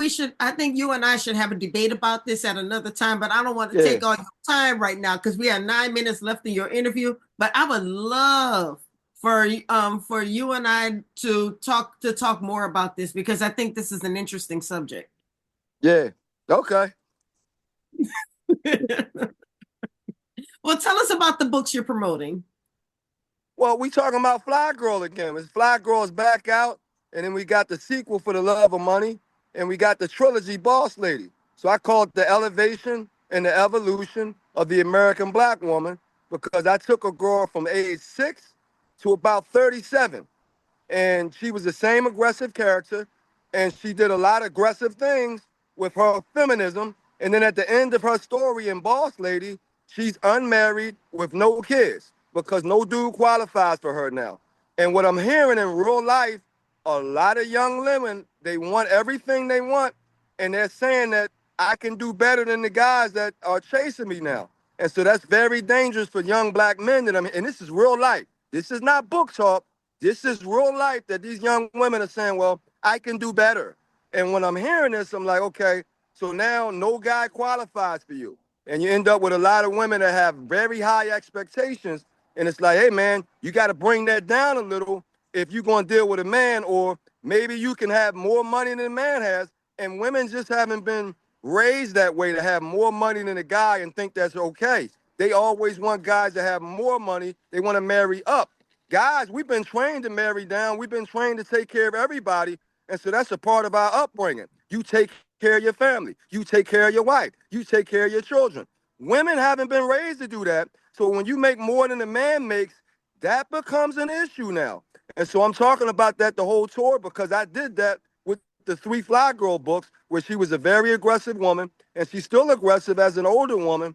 you and I should have a debate about this at another time, but I don't want to Yeah. take all your time right now because we have 9 minutes left in your interview. But I would love for you and I to talk more about this because I think this is an interesting subject. Yeah. Okay. Well, tell us about the books you're promoting. Well, we talking about Fly Girl again. It's Fly Girl's back out, and then we got the sequel For the Love of Money, and we got the trilogy Boss Lady. So I call it the elevation and the evolution of the American black woman because I took a girl from age 6 to about 37. And she was the same aggressive character, and she did a lot of aggressive things with her feminism. And then at the end of her story in Boss Lady, she's unmarried with no kids because no dude qualifies for her now. And what I'm hearing in real life, a lot of young women, they want everything they want, and they're saying that I can do better than the guys that are chasing me now. And so that's very dangerous for young black men. And this is real life. This is not book talk. This is real life that these young women are saying, well, I can do better. And when I'm hearing this, I'm like, okay, so now no guy qualifies for you. And you end up with a lot of women that have very high expectations. And it's like, hey, man, you got to bring that down a little if you're going to deal with a man, or maybe you can have more money than a man has. And women just haven't been raised that way to have more money than a guy and think that's okay. They always want guys to have more money. They want to marry up. Guys, we've been trained to marry down. We've been trained to take care of everybody. And so that's a part of our upbringing. You take care of your family. You take care of your wife. You take care of your children. Women haven't been raised to do that. So when you make more than a man makes, that becomes an issue now. And so I'm talking about that the whole tour because I did that with the 3 Fly Girl books, where she was a very aggressive woman, and she's still aggressive as an older woman.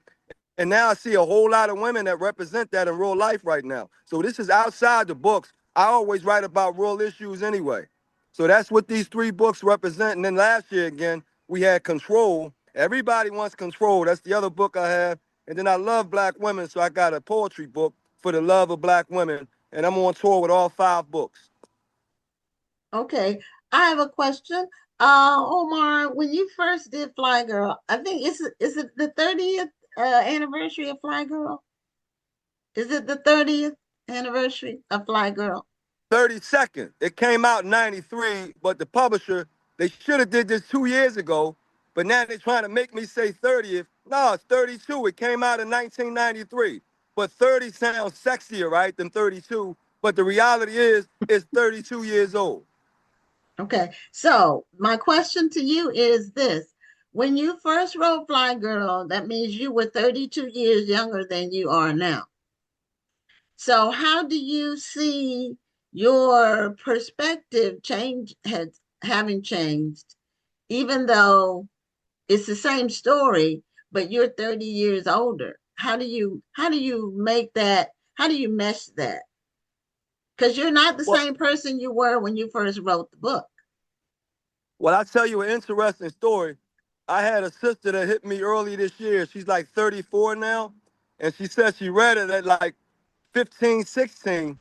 And now I see a whole lot of women that represent that in real life right now. So this is outside the books. I always write about real issues anyway. So that's what these 3 books represent. And then last year again, we had Control. Everybody wants control. That's the other book I have. And then I love black women, so I got a poetry book for the love of black women. And I'm on tour with all 5 books. Okay, I have a question. Omar, when you first did Fly Girl, I think is it the 30th anniversary of Fly Girl? Is it the 30th anniversary of Fly Girl? 32nd. It came out in 93, but the publisher, they should have did this 2 years ago, but now they're trying to make me say 30th. No, it's 32. It came out in 1993. But 30 sounds sexier, right, than 32. But the reality is, it's 32 years old. Okay, so my question to you is this. When you first wrote Fly Girl, that means you were 32 years younger than you are now. So how do you see your perspective having changed, even though it's the same story, but you're 30 years older? How do you make that? How do you mesh that? Because you're not the Well, same person you were when you first wrote the book. well, I'll tell you an interesting story. I had a sister that hit me early this year. She's like 34 now. And she said she read it at like 15, 16.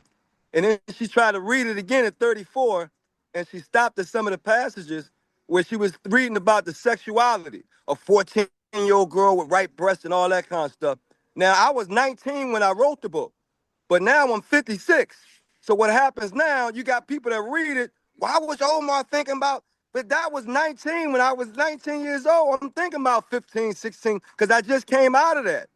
And then she tried to read it again at 34. And she stopped at some of the passages where she was reading about the sexuality of 14-year-old girl with right breasts and all that kind of stuff. Now, I was 19 when I wrote the book, but now I'm 56. So what happens now, you got people that read it. Why was Omar thinking about, but that was 19 when I was 19 years old. I'm thinking about 15, 16, because I just came out of that.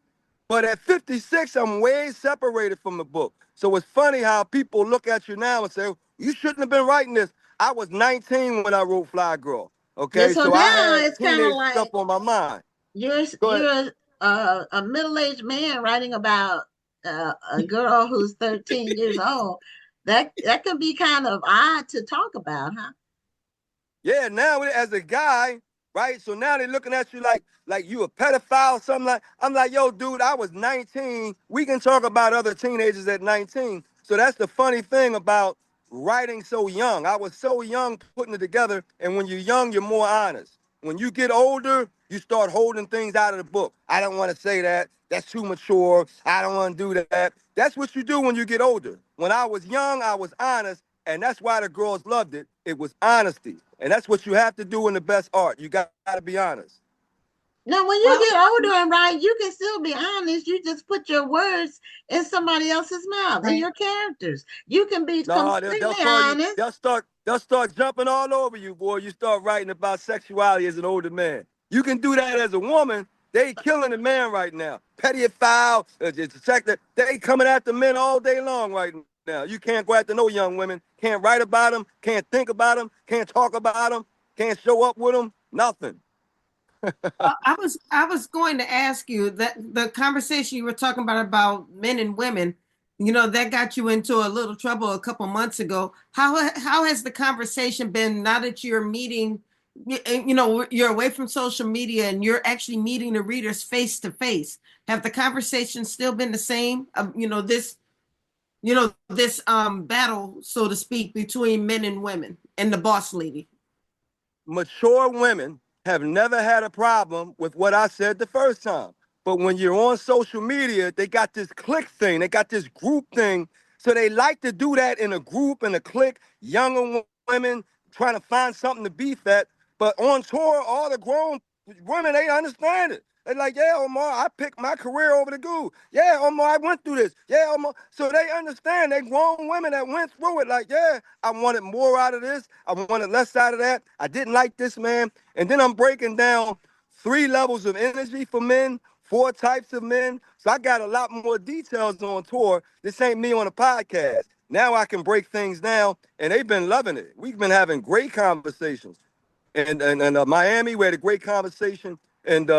But at 56, I'm way separated from the book. So it's funny how people look at you now and say, you shouldn't have been writing this. I was 19 when I wrote Fly Girl. Yeah, Okay, so so I now had it's kind of teenage stuff like on my mind. you're Go ahead. you're a middle-aged man writing about a girl who's 13 years old. That can be kind of odd to talk about, huh? Yeah, now as a guy, right? So now they're looking at you like you a pedophile or something like. I'm like, yo, dude, I was 19. We can talk about other teenagers at 19. So that's the funny thing about writing so young. I was so young putting it together, and when you're young, you're more honest. When you get older, you start holding things out of the book. I don't want to say that. That's too mature. I don't want to do that. That's what you do when you get older. When I was young, I was honest, and that's why the girls loved it. It was honesty. And that's what you have to do in the best art. You got to be honest. Now, when you Well, get older and write, you can still be honest. You just put your words in somebody else's mouth, in right. your characters. You can be No, they'll completely call you, honest. they'll start jumping all over you, boy. You start writing about sexuality as an older man. You can do that as a woman. They killing the man right now. Pedophile, detective, they coming after men all day long right now. You can't go after no young women. Can't write about them. Can't think about them. Can't talk about them. Can't show up with them. Nothing. I was going to ask you that the conversation you were talking about men and women, you know, that got you into a little trouble a couple months ago. How has the conversation been now that you're meeting, you know, you're away from social media and you're actually meeting the readers face to face? Have the conversations still been the same? This battle, so to speak, between men and women and the boss lady. Mature women have never had a problem with what I said the first time. But when you're on social media, they got this clique thing, they got this group thing. So they like to do that in a group, in a clique, younger women trying to find something to beef at. But on tour, all the grown women, they understand it. They're like, yeah, Omar, I picked my career over the goo. Yeah, Omar, I went through this. Yeah, Omar. So they understand. They grown women that went through it. Like, yeah, I wanted more out of this. I wanted less out of that. I didn't like this man. And then I'm breaking down 3 levels of energy for men, 4 types of men. So I got a lot more details on tour. This ain't me on a podcast. Now I can break things down, and they've been loving it. We've been having great conversations. And Miami, we had a great conversation. And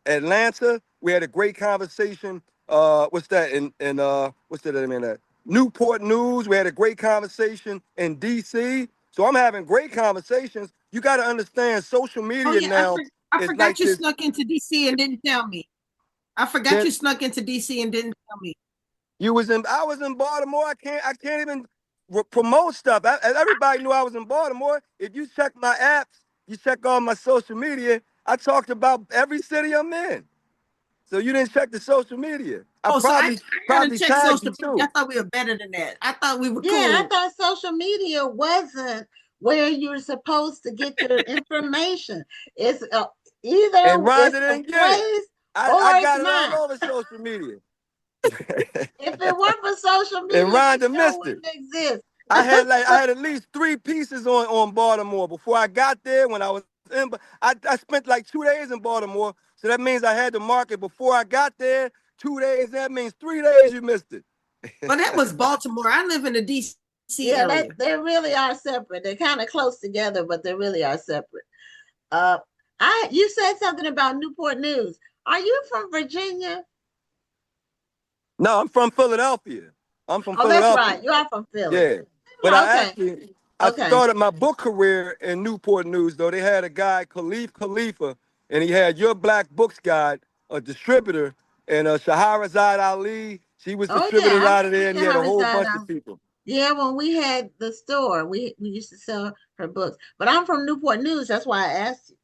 Atlanta, we had a great conversation. What's that? What's that name of that? Newport News, we had a great conversation in DC. So I'm having great conversations. You got to understand social Oh media yeah, now I is forgot like you this. snuck into DC and didn't tell me. I forgot you That snuck into DC and didn't tell me. I was in Baltimore. I can't even promote stuff. Everybody knew I was in Baltimore. If you check my apps, you check all my social media, I talked about every city I'm in. So you didn't check the social media. I Oh, so I gotta probably check tagged social you media. I too. thought we were better than that. I thought we were Yeah, I cool. thought social media wasn't where you're supposed to get your information. It's And either Rhonda it's a didn't get it. place I or it's got it all not. over social media. If it weren't for social And media, the Rhonda show missed it. wouldn't exist. I had at least 3 pieces on Baltimore before I got there. When I was in, I spent like 2 days in Baltimore, so that means I had to market before I got there. 2 days, that means 3 days you missed it. But that was Baltimore. I live in the DC Yeah, area. they really are separate. They're kind of close together, but they really are separate. Uh, you said something about Newport News. Are you from Virginia? No, I'm from Philadelphia. I'm from Oh, that's Philadelphia. right. You are from Philly. Yeah, but Yeah, okay. I Okay. started my book career in Newport News. Though they had a guy Khalif Khalifa, and he had Your Black Books Guide, a distributor, and Shahrazad Ali. She was Oh yeah, distributed I out of there, and he remember had a whole Shahrazad. bunch of people. Yeah, when we had the store, we used to sell her books. But I'm from Newport News. That's why I asked you.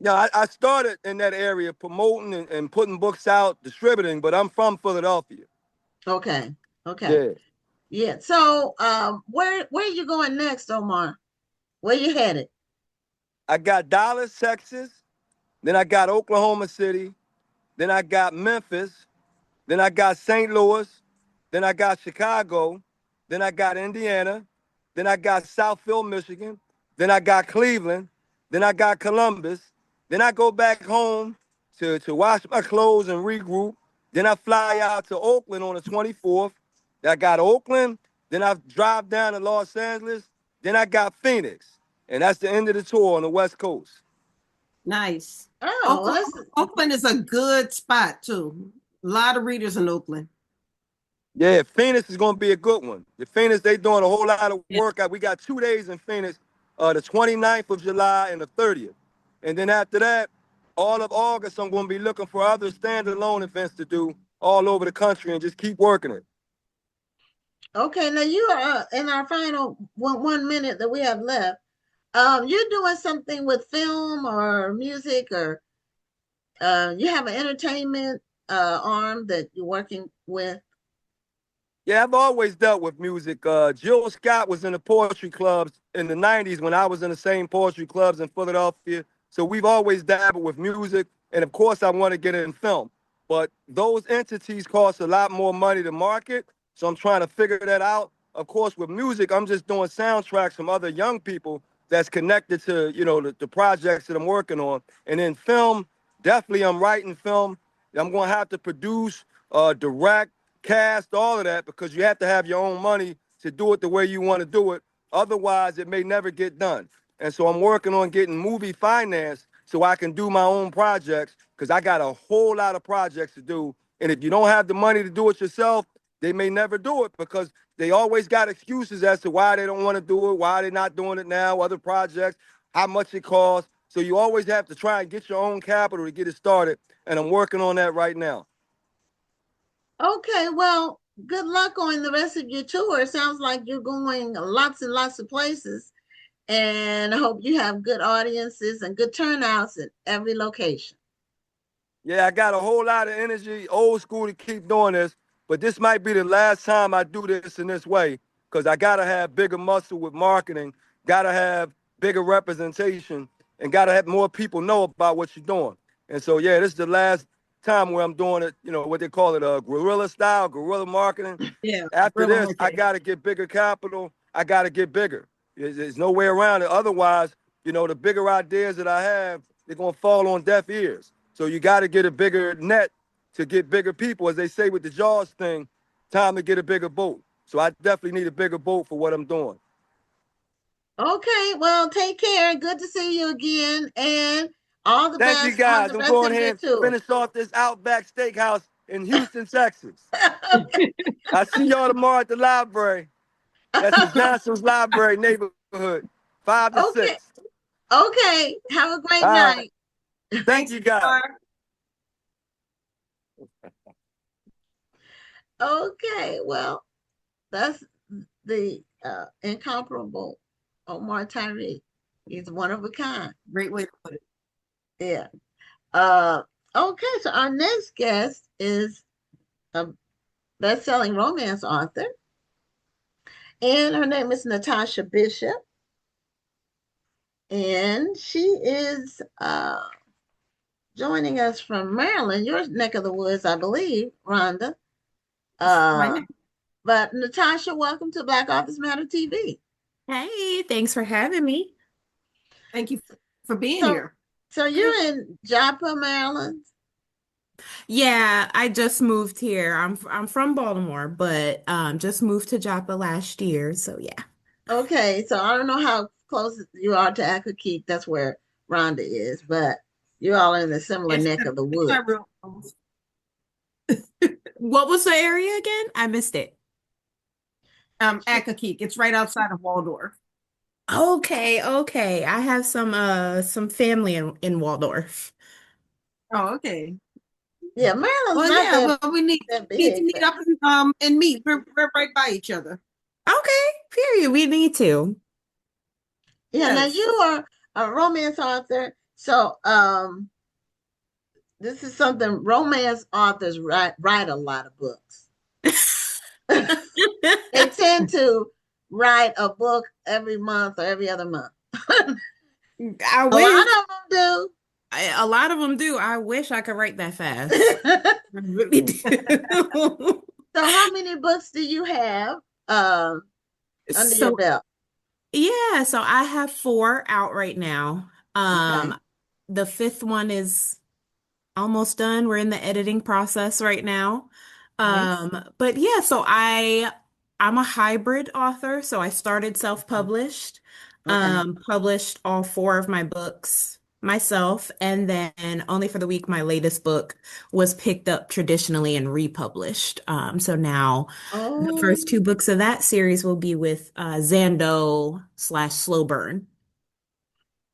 Yeah, I started in that area promoting and putting books out, distributing, but I'm from Philadelphia. Okay. Okay. Yeah. Yeah. So, where are you going next, Omar? Where you headed? I got Dallas, Texas, then I got Oklahoma City, Then I got Memphis. Then I got St. Louis. Then I got Chicago. Then I got Indiana. Then I got Southfield, Michigan. Then I got Cleveland. Then I got Columbus. Then I go back home to wash my clothes and regroup. Then I fly out to Oakland on the 24th. I got Oakland. Then I drive down to Los Angeles. Then I got Phoenix. And that's the end of the tour on the West Coast. Nice. Oh, well, Oakland is a good spot too. A lot of readers in Oakland. Yeah, Phoenix is going to be a good one. The Phoenix, they doing a whole lot of work. We got 2 days in Phoenix, the 29th of July and the 30th. And then after that, all of August, I'm going to be looking for other standalone events to do all over the country and just keep working it. okay. Now you are in our final 1 minute that we have left. You're doing something with film or music, or you have an entertainment arm that you're working with. Yeah, I've always dealt with music. Jill Scott was in the poetry clubs in the 90s when I was in the same poetry clubs in Philadelphia. So we've always dabbled with music. And of course, I want to get it in film. But those entities cost a lot more money to market. So I'm trying to figure that out. Of course, with music, I'm just doing soundtracks from other young people that's connected to, the projects that I'm working on. And in film, definitely I'm writing film. I'm going to have to produce, direct, cast, all of that, because you have to have your own money to do it the way you want to do it. Otherwise, it may never get done. And so I'm working on getting movie finance so I can do my own projects, because I got a whole lot of projects to do. And if you don't have the money to do it yourself, they may never do it, because they always got excuses as to why they don't want to do it, why they're not doing it now, other projects, how much it costs. So you always have to try and get your own capital to get it started. And I'm working on that right now. Okay, well, good luck on the rest of your tour. It sounds like you're going lots and lots of places, and I hope you have good audiences and good turnouts at every location. Yeah, I got a whole lot of energy, old school, to keep doing this, but this might be the last time I do this in this way, because I got to have bigger muscle with marketing, got to have bigger representation, and got to have more people know about what you're doing. And so, yeah, this is the last time where I'm doing it, what they call it, guerrilla style, guerrilla marketing. Yeah. After this, I got to get bigger capital. I got to get bigger. There's no way around it. Otherwise, the bigger ideas that I have, they're going to fall on deaf ears. So you got to get a bigger net to get bigger people. As they say with the Jaws thing, time to get a bigger boat. So I definitely need a bigger boat for what I'm doing. Okay, well, take care. Good to see you again, and all the Thank you, best on guys. the I'm rest going of here your and tour. finish off this Outback Steakhouse in Houston, Texas. I see y'all tomorrow at the library. That's the Johnson's Library neighborhood, 5 to 6. Okay, have a great All right. night. Thank you, guys. Okay, well, that's the incomparable Omar Tyree. He's one of a kind. Great way to put it. Yeah. Okay, so our next guest is a best-selling romance author, and her name is Natasha Bishop, and she is joining us from Maryland, your neck of the woods, I believe, Rhonda. But Natasha, welcome to Black Authors Matter TV. Hey, thanks for having me. Thank you for being here. So you're in Joppa, Maryland? Yeah, I just moved here. I'm from Baltimore, but just moved to Joppa last year. So yeah. Okay, so I don't know how close you are to Akakeek. That's where Rhonda is, but you're all in a similar neck of the woods. What was the area again? I missed it. Akakeek. It's right outside of Waldorf. Okay. I have some family in Waldorf. Oh, okay. Yeah, Maryland's not we need that to big, meet up and meet. We're right by each other. Okay, period. We need to. Yeah, Yes. now you are a romance author. So this is something romance authors write a lot of books. They tend to write a book every month or every other month. I A wish. lot of them do. A lot of them do. I wish I could write that fast. I really do. So how many books do you have um under your So belt? yeah, so I have four out right now. Okay. The fifth one is almost done. We're in the editing process right now. Nice. But yeah, I'm a hybrid author, so I started self-published, Okay. published all four of my books myself, and then Only for the Week, my latest book, was picked up traditionally and republished. So now the Oh, first two books of that series will be with Zando slash Slow Burn.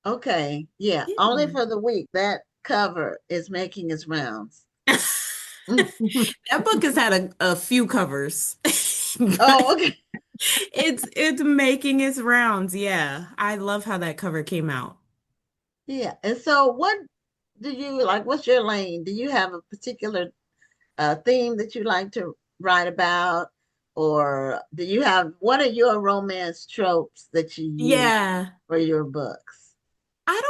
okay. Yeah. Only Yeah. for the week. That cover is making its rounds. Mm. That book has had a few covers, but Oh, okay. it's making its rounds. Yeah, I love how that cover came out. Yeah. And so what do you like? What's your lane? Do you have a particular theme that you like to write about? Or do you have what are your romance tropes that you use Yeah, for your books? I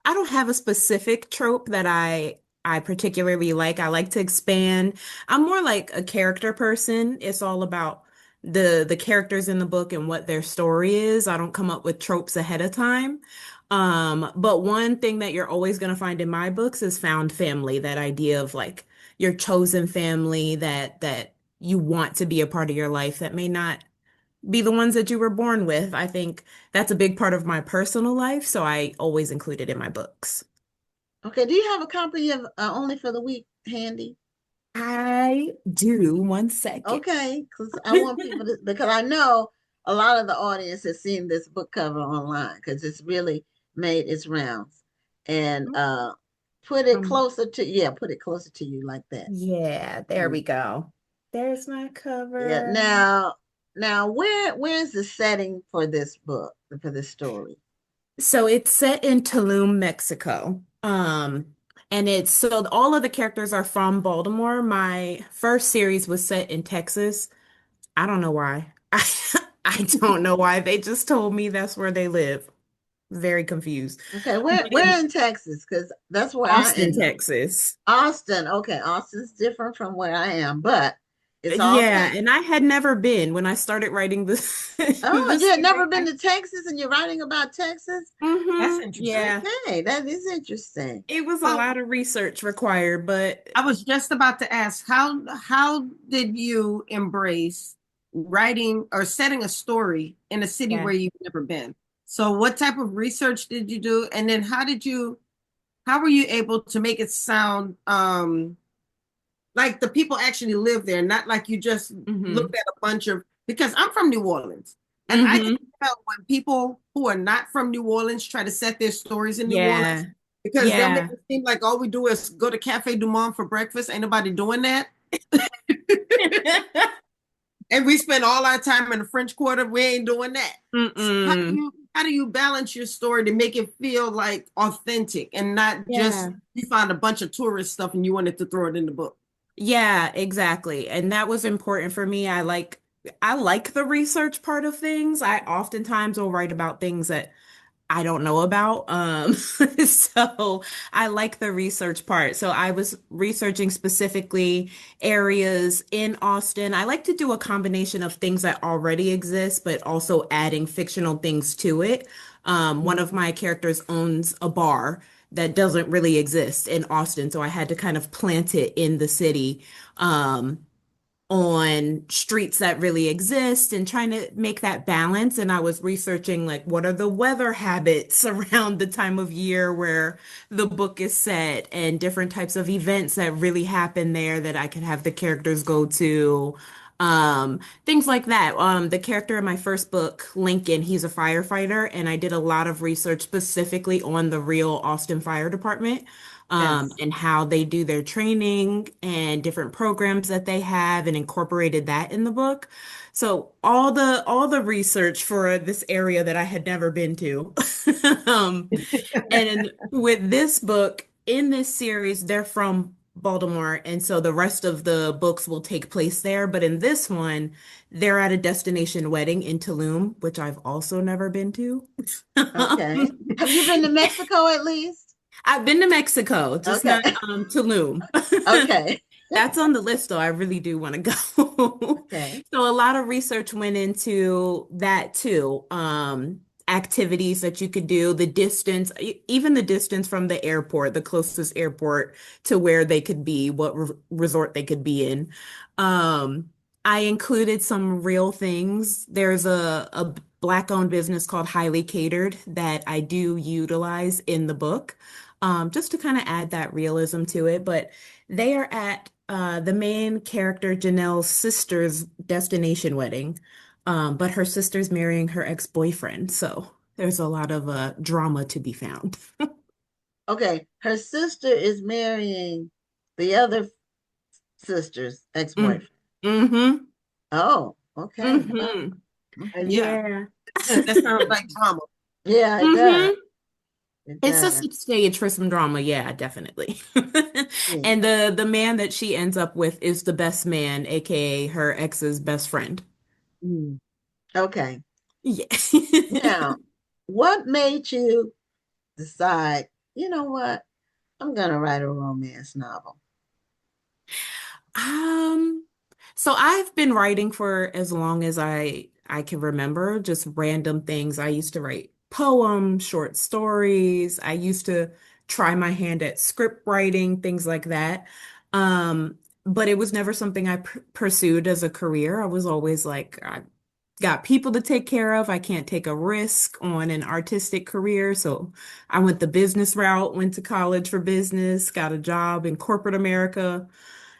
I don't have a specific trope that I particularly like. I like to expand. I'm more like a character person. It's all about the characters in the book and what their story is. I don't come up with tropes ahead of time. But one thing that you're always going to find in my books is found family, that idea of like your chosen family that you want to be a part of your life that may not be the ones that you were born with. I think that's a big part of my personal life, so I always include it in my books. Okay. Do you have a copy of Only for the Week handy? I do. One second. Okay, because I want people to, because I know a lot of the audience has seen this book cover online because it's really made its rounds. And put it Um, closer to, yeah, put it closer to you like that. yeah, there Mm. we go. There's my Yeah. cover. Now, where's the setting for this book, for this story? So it's set in Tulum, Mexico. And it's so all of the characters are from Baltimore. My first series was set in Texas. I don't know why. I don't know why. They just told me that's where they live. Very confused. Okay, But where in in Texas? Because that's where I Austin, am. Texas. Austin. Okay, Austin's different from where I am, but it's all Yeah, Texas. and I had never been when I started writing this Oh, this you had series. never been to Texas and you're writing about Texas? That's Yeah. interesting. Okay, that is interesting. It was a Well, lot of research required, but I was just about to ask how did you embrace writing or setting a story in a city yeah. where you've never been? So what type of research did you do? And then how were you able to make it sound like the people actually live there, not like you just hmm looked at a bunch of, because I'm from New Orleans and I can hmm tell when people who are not from New Orleans try to set their stories in New Orleans Yeah. because they'll make Yeah. it seem like all we do is go to Cafe Du Monde for breakfast. Ain't nobody doing that. And we spend all our time in the French Quarter. We ain't doing that. So Mm-mm. how do you balance your story to make it feel like authentic and not just Yeah. you find a bunch of tourist stuff and you wanted to throw it in the book? Yeah, exactly. And that was important for me. I like the research part of things. I oftentimes will write about things that I don't know about. So I like the research part. So I was researching specifically areas in Austin. I like to do a combination of things that already exist, but also adding fictional things to it. One of my characters owns a bar that doesn't really exist in Austin, so I had to kind of plant it in the city. Um, on streets that really exist and trying to make that balance. And I was researching like what are the weather habits around the time of year where the book is set and different types of events that really happen there that I could have the characters go to. Things like that. The character in my first book, Lincoln, he's a firefighter, and I did a lot of research specifically on the real Austin Fire Department Yes. and how they do their training and different programs that they have and incorporated that in the book. So all the research for this area that I had never been to. Um, and with this book in this series, they're from Baltimore, and so the rest of the books will take place there. But in this one, they're at a destination wedding in Tulum, which I've also never been to. Okay. Have you been to Mexico at least? I've been to Mexico, just Okay. not Tulum. Okay. That's on the list, though. I really do want to go. Okay. So a lot of research went into that too. Activities that you could do, the distance, even the distance from the airport, the closest airport to where they could be, what resort they could be in. Um, I included some real things. There's a Black-owned business called Highly Catered that I do utilize in the book, just to kind of add that realism to it. But they are at the main character, Janelle's sister's destination wedding, but her sister's marrying her ex-boyfriend. So there's a lot of drama to be found. Okay. Her sister is marrying the other sister's Mm. ex-boyfriend. Mm-hmm. Oh, okay. Mm-hmm. Okay. Yeah, Yeah. that sounds like drama. Yeah, it does. Mm-hmm. It It does. sets the stage for some drama, yeah, definitely. Yeah. And the man that she ends up with is the best man, aka her ex's best friend. Mm. Okay. Yeah. Now, what made you decide, you know what? I'm gonna write a romance novel. Um, so I've been writing for as long as I can remember, just random things. I used to write poems, short stories. I used to try my hand at script writing, things like that. But it was never something I pursued as a career. I was always like, I got people to take care of. I can't take a risk on an artistic career. So I went the business route, went to college for business, got a job in corporate America.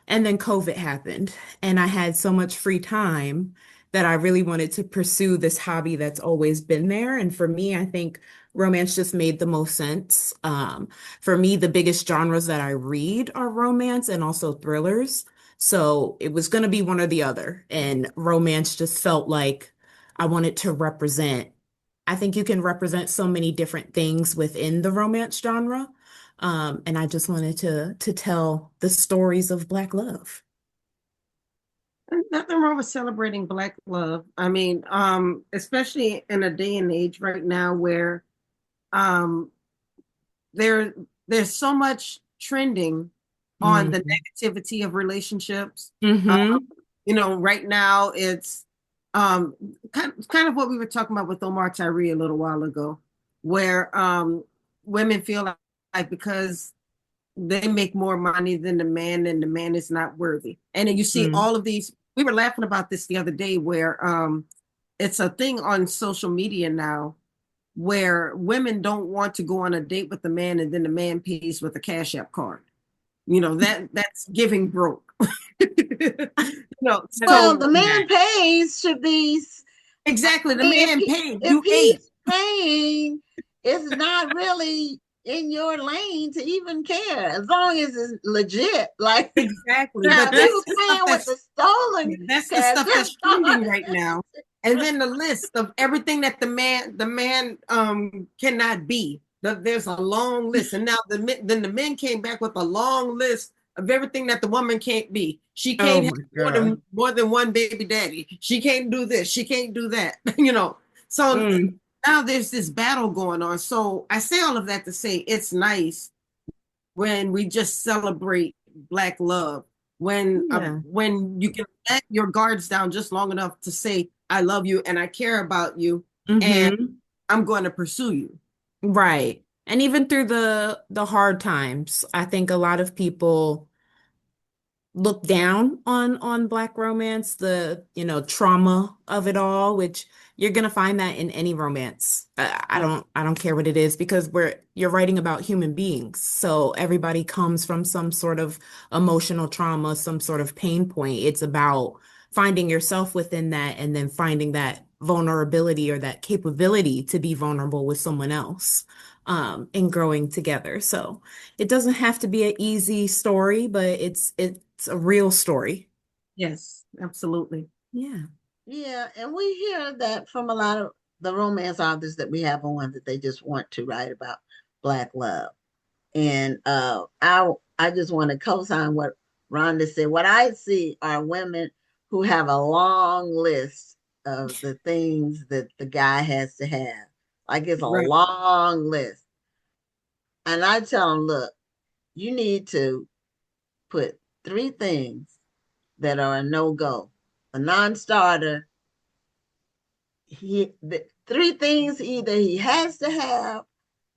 And then COVID happened, and I had so much free time that I really wanted to pursue this hobby that's always been there. And for me, I think romance just made the most sense. For me, the biggest genres that I read are romance and also thrillers. So it was going to be one or the other. And romance just felt like I wanted to represent. I think you can represent so many different things within the romance genre. And I just wanted to tell the stories of Black love. There's nothing wrong with celebrating Black love. I mean, especially in a day and age right now where um, there there's so much trending on the Mm. negativity of relationships. Um, Mm-hmm. right now it's um, kind of what we were talking about with Omar Tyree a little while ago, where women feel like because they make more money than the man and the man is not worthy. And then you see Mm. all of these, we were laughing about this the other day where it's a thing on social media now where women don't want to go on a date with the man and then the man pays with a Cash App card. That's giving broke. Well, So the man pays should be, I exactly, the mean, man paid, if you ate. he's paying, it's not really in your lane to even care as long as it's legit. Like Exactly. now, But if he that's was the stuff paying with the stolen that's the cash, stuff that's trending right now. And then the list of everything that the man cannot be. There's a long list. And now then the men came back with a long list of everything that the woman can't be. She Oh can't have my more God. than one baby daddy. She can't do this. She can't do that. So Mm. now there's this battle going on. So I say all of that to say it's nice when we just celebrate Black love, Yeah. when you can let your guards down just long enough to say I love you and I care about you and Mm-hmm. I'm going to pursue you. Right. And even through the hard times, I think a lot of people look down on Black romance, the trauma of it all, which you're gonna find that in any romance. I don't care what it is because you're writing about human beings, so everybody comes from some sort of emotional trauma, some sort of pain point. It's about finding yourself within that and then finding that vulnerability or that capability to be vulnerable with someone else, and growing together. So. It doesn't have to be an easy story, but it's a real story. Yes, absolutely. Yeah. yeah, and we hear that from a lot of the romance authors that we have on that they just want to write about Black love. And I just want to co-sign what Rhonda said. What I see are women who have a long list of the things that the guy has to have. Like it's a Right. long list. And I tell them, look, you need to put 3 things that are a no-go, a non-starter. The 3 things either he has to have,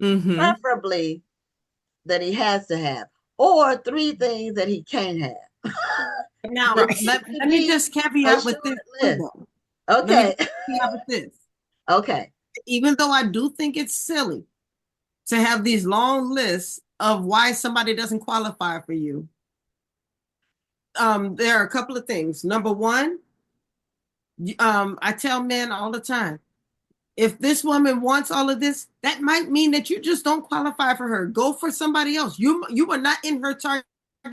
preferably that he has to have, or 3 things that he can't have. Now, Right. let me just caveat with this too, though. Okay. Let me caveat with this. Okay. Even though I do think it's silly to have these long lists of why somebody doesn't qualify for you, there are a couple of things. Number one, I tell men all the time, if this woman wants all of this, that might mean that you just don't qualify for her. Go for somebody else. You are not in her target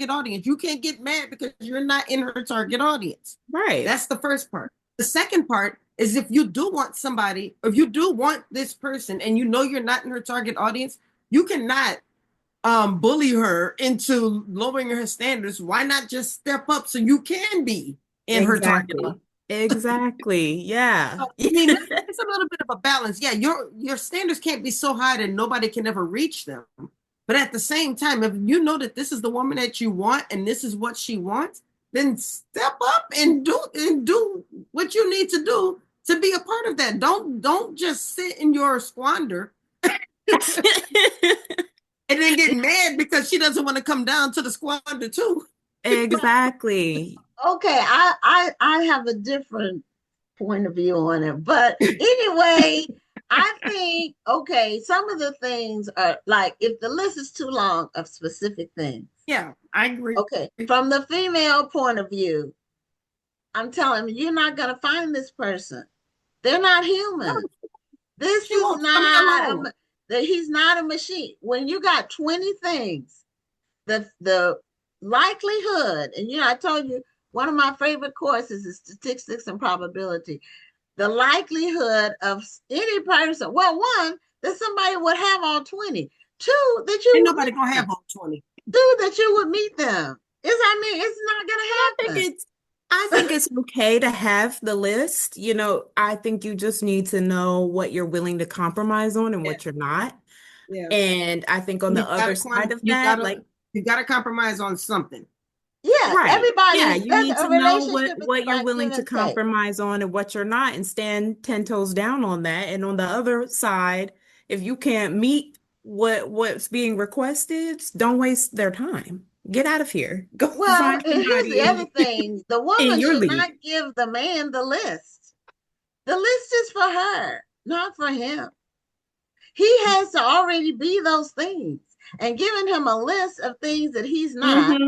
audience. You can't get mad because you're not in her target audience. Right. That's the first part. The second part is if you do want somebody, if you do want this person and you know you're not in her target audience, you cannot bully her into lowering her standards. Why not just step up so you can be in her target audience? Exactly. Yeah. So, I mean, it's a little bit of a balance. Yeah, your standards can't be so high that nobody can ever reach them. But at the same time, if you know that this is the woman that you want and this is what she wants, then step up and do what you need to do to be a part of that. Don't just sit in your squander and then get mad because she doesn't want to come down to the squander too. Exactly. Okay, I have a different point of view on it, but anyway, I think, okay, some of the things are like, if the list is too long of specific things. Yeah, I agree. Okay, from the female point of view, I'm telling you, you're not going to find this person. They're not human. This is not, he's not a machine. When you got 20 things, the likelihood, and you know, I told you, one of my favorite courses is statistics and probability. The likelihood of any person, well, one, that somebody would have all 20. 2, that you Ain't nobody gonna have all 20. 2, that you would meet them. It's not gonna happen. I think it's okay to have the list. You know, I think you just need to know what you're willing to compromise on and what you're not. Yeah. And I think on the other side of that, like, you gotta compromise on something. Yeah, right. everybody. Yeah, you need to know what you're about willing give to and take. compromise on and what you're not, and stand 10 toes down on that. And on the other side, if you can't meet what's being requested, don't waste their time. Get out of here. Go Well, find and here's somebody the other thing. The in woman your should league. not give the man the list. The list is for her, not for him. He has to already be those things. And giving him a list of things that he's not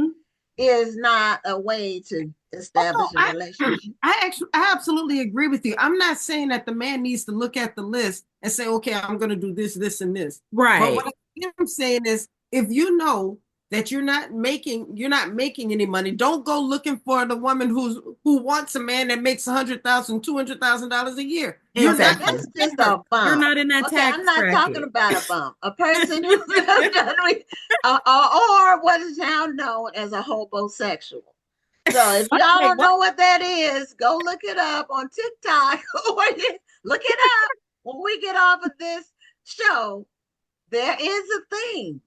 is not a way to establish a relationship. I absolutely agree with you. I'm not saying that the man needs to look at the list and say, okay, I'm going to do this, this, and this. Right. But what I'm saying is, if you know that you're not making any money, don't go looking for the woman who wants a man that makes $100,000, $200,000 a year. Exactly. That's just a bump. You're not in that tax I'm not bracket. talking about a bump. A person who or what is now known as a hobosexual. So if y'all don't know what that is, go look it up on TikTok or look it up when we get off of this show. There is a thing.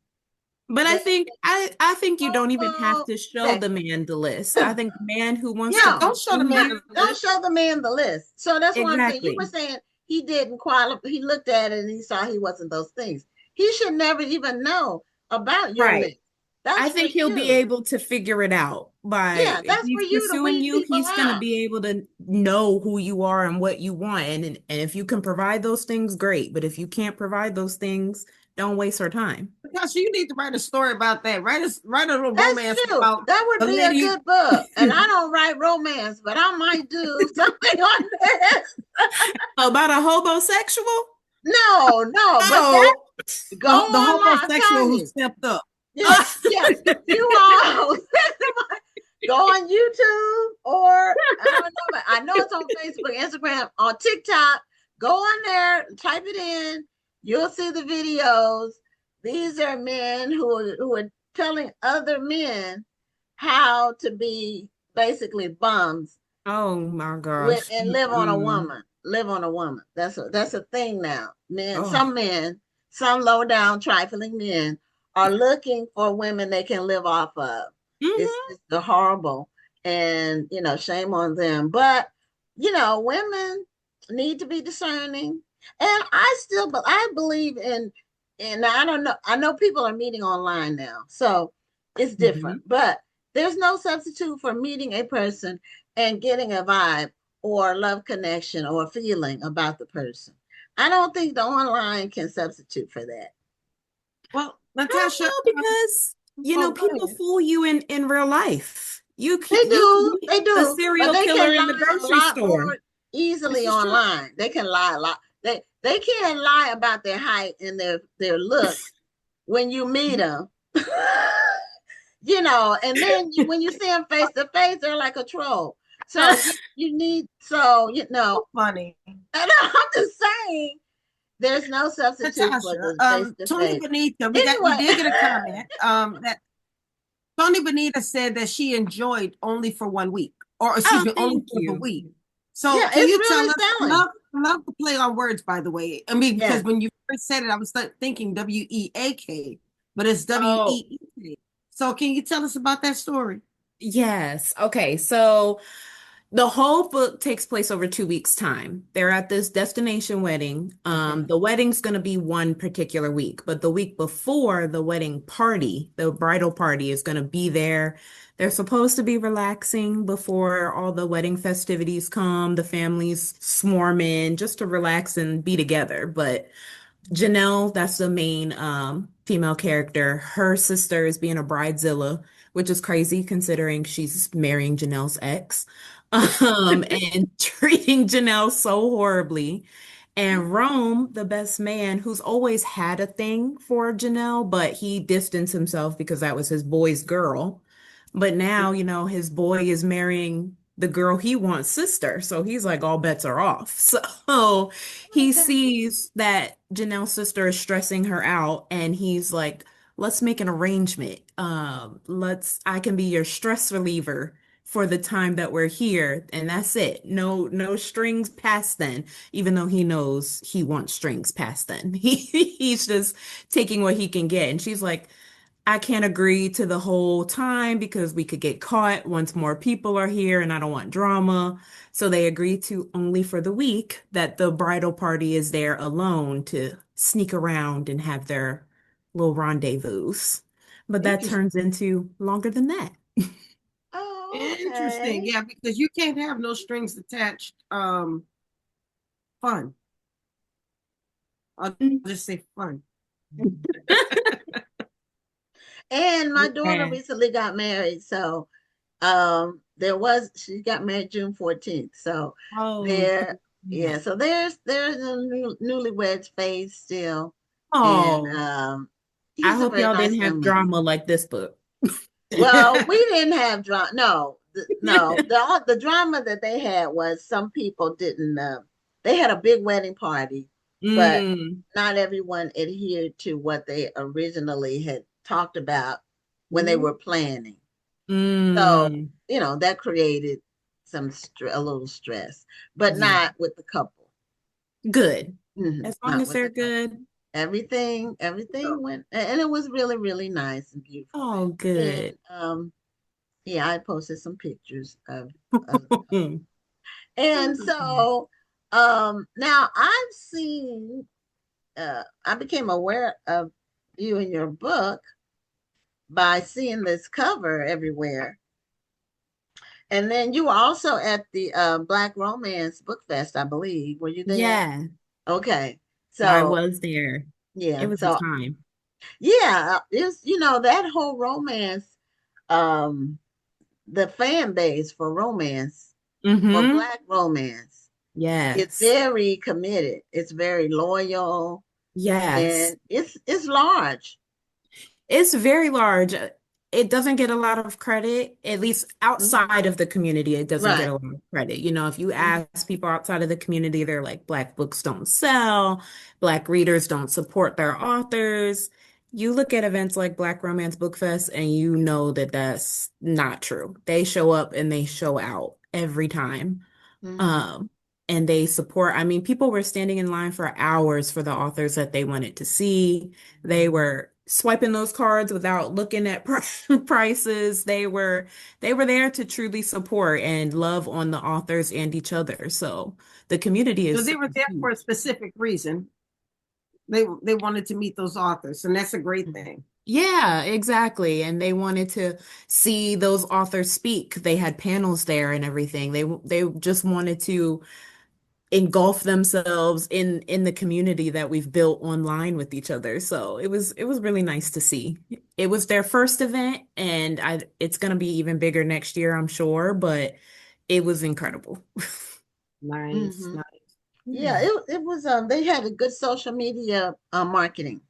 But I think you don't even have to show the man the list. I think the man who wants to don't show the man don't show the man the list. So that's what I'm saying. You were saying he didn't qualify. He looked at it and he saw he wasn't those things. He should never even know about your list. I think he'll be able to figure it out by that's if he's for you pursuing you. He's out. going to be able to know who you are and what you want. And if you can provide those things, great. But if you can't provide those things, don't waste our time. Natasha, you need to write a story about that. Write a little romance about that would be a good book. And I don't write romance, but I might do something on this. About a hobosexual? No. But the homosexual who stepped up. Yes, you all go on YouTube or I don't know, but I know it's on Facebook, Instagram, on TikTok. Go on there, type it in. You'll see the videos. These are men who are telling other men how to be basically bums. Oh my gosh! And live on a woman. Live on a woman. That's a thing now. Men, some low down, trifling men are looking for women they can live off of. Hmm. It's horrible, and shame on them. But women need to be discerning, and I believe in. And I don't know. I know people are meeting online now, so it's Hmm. different. But there's no substitute for meeting a person and getting a vibe or love connection or feeling about the person. I don't think the online can substitute for that. Well, I don't Natasha, know because oh, go people ahead. fool you in real life. They You can do, meet they a do, but serial they killer can in the lie a grocery lot store. more easily This is true. online. They can lie a lot. They can't lie about their height and their looks when you meet them. And then when you see them face to face, they're like a troll. So you need So funny. and I'm just saying there's no substitute for Natasha, the face to Tony face. Benita, we Anyway, did get a comment that Tony Benita said that she enjoyed only for 1 week, or excuse Oh, me, only thank for the you. week. So yeah, can it's you tell really us? selling. Love to play on words, by the way. I mean, because Yeah. when you first said it, I was thinking WEAK, but it's Oh, WEEK. So can you tell us about that story? yes. Okay. So the whole book takes place over 2 weeks' time. They're at this destination wedding. Okay. The wedding's going to be one particular week, but the week before the wedding party, the bridal party is going to be there. They're supposed to be relaxing before all the wedding festivities come. The families swarm in just to relax and be together. But Janelle, that's the main female character. Her sister is being a bridezilla, which is crazy considering she's marrying Janelle's ex, and treating Janelle so horribly. And Rome, the best man, who's always had a thing for Janelle, but he distanced himself because that was his boy's girl. But now, his boy is marrying the girl he wants sister. So he's like, all bets are off. So he Okay. sees that Janelle's sister is stressing her out, and he's like, let's make an arrangement. I can be your stress reliever for the time that we're here, and that's it. No strings past then, even though he knows he wants strings past then. He's just taking what he can get. And she's like, I can't agree to the whole time because we could get caught once more people are here and I don't want drama. So they agree to only for the week that the bridal party is there alone to sneak around and have their little rendezvous. But that Interesting. turns into longer than that. Oh, Interesting, okay. yeah, because you can't have no strings attached. Fun. I'll just say fun. And my daughter Yeah. recently got married, so she got married June 14th. So Oh, there, yeah, so there's a newlyweds phase still. And oh, I he's a hope very y'all nice didn't young have man. drama like this book. Well, we didn't have drama. No, no. The drama that they had was some people didn't. They had a big wedding party, but Mm, not everyone adhered to what they originally had talked about when they Ooh, were planning. So mm. that created a little stress, but Yeah. not with the couple. Good. As long Not as with they're the couple. good. Everything went, and it was really, really nice and beautiful. Oh, And good. yeah, I posted some pictures of the couple. And so now I've seen I became aware of you in your book by seeing this cover everywhere. And then you were also at the Black Romance Book Fest, I believe. Were you there? Yeah, Okay. I So was there. It yeah, was a so time. yeah, it's that whole romance, um, the fan base for romance, for Mm-hmm. Black romance, is Yes. very committed. It's very loyal, Yes. and it's large. It's very large. It doesn't get a lot of credit, at least Mhm. outside of the community. It doesn't get Right. a lot of credit. If you Mhm. ask people outside of the community, they're like, Black books don't sell, Black readers don't support their authors. You look at events like Black Romance Book Fest, and you know that that's not true. They show up and they show out every time. Mhm. Um, and they support, people were standing in line for hours for the authors that they wanted to see. They were swiping those cards without looking at prices. They were there to truly support and love on the authors and each other. So the community So is they so were there for a huge. specific reason. They wanted to meet those authors, and that's a great thing. Yeah, exactly. And they wanted to see those authors speak. They had panels there and everything. They just wanted to engulf themselves in the community that we've built online with each other. So it was really nice to see. It was their first event, and I it's gonna be even bigger next year, I'm sure, but it was incredible. Nice, Hmm. nice. Yeah, Yeah. it was they had a good social media marketing.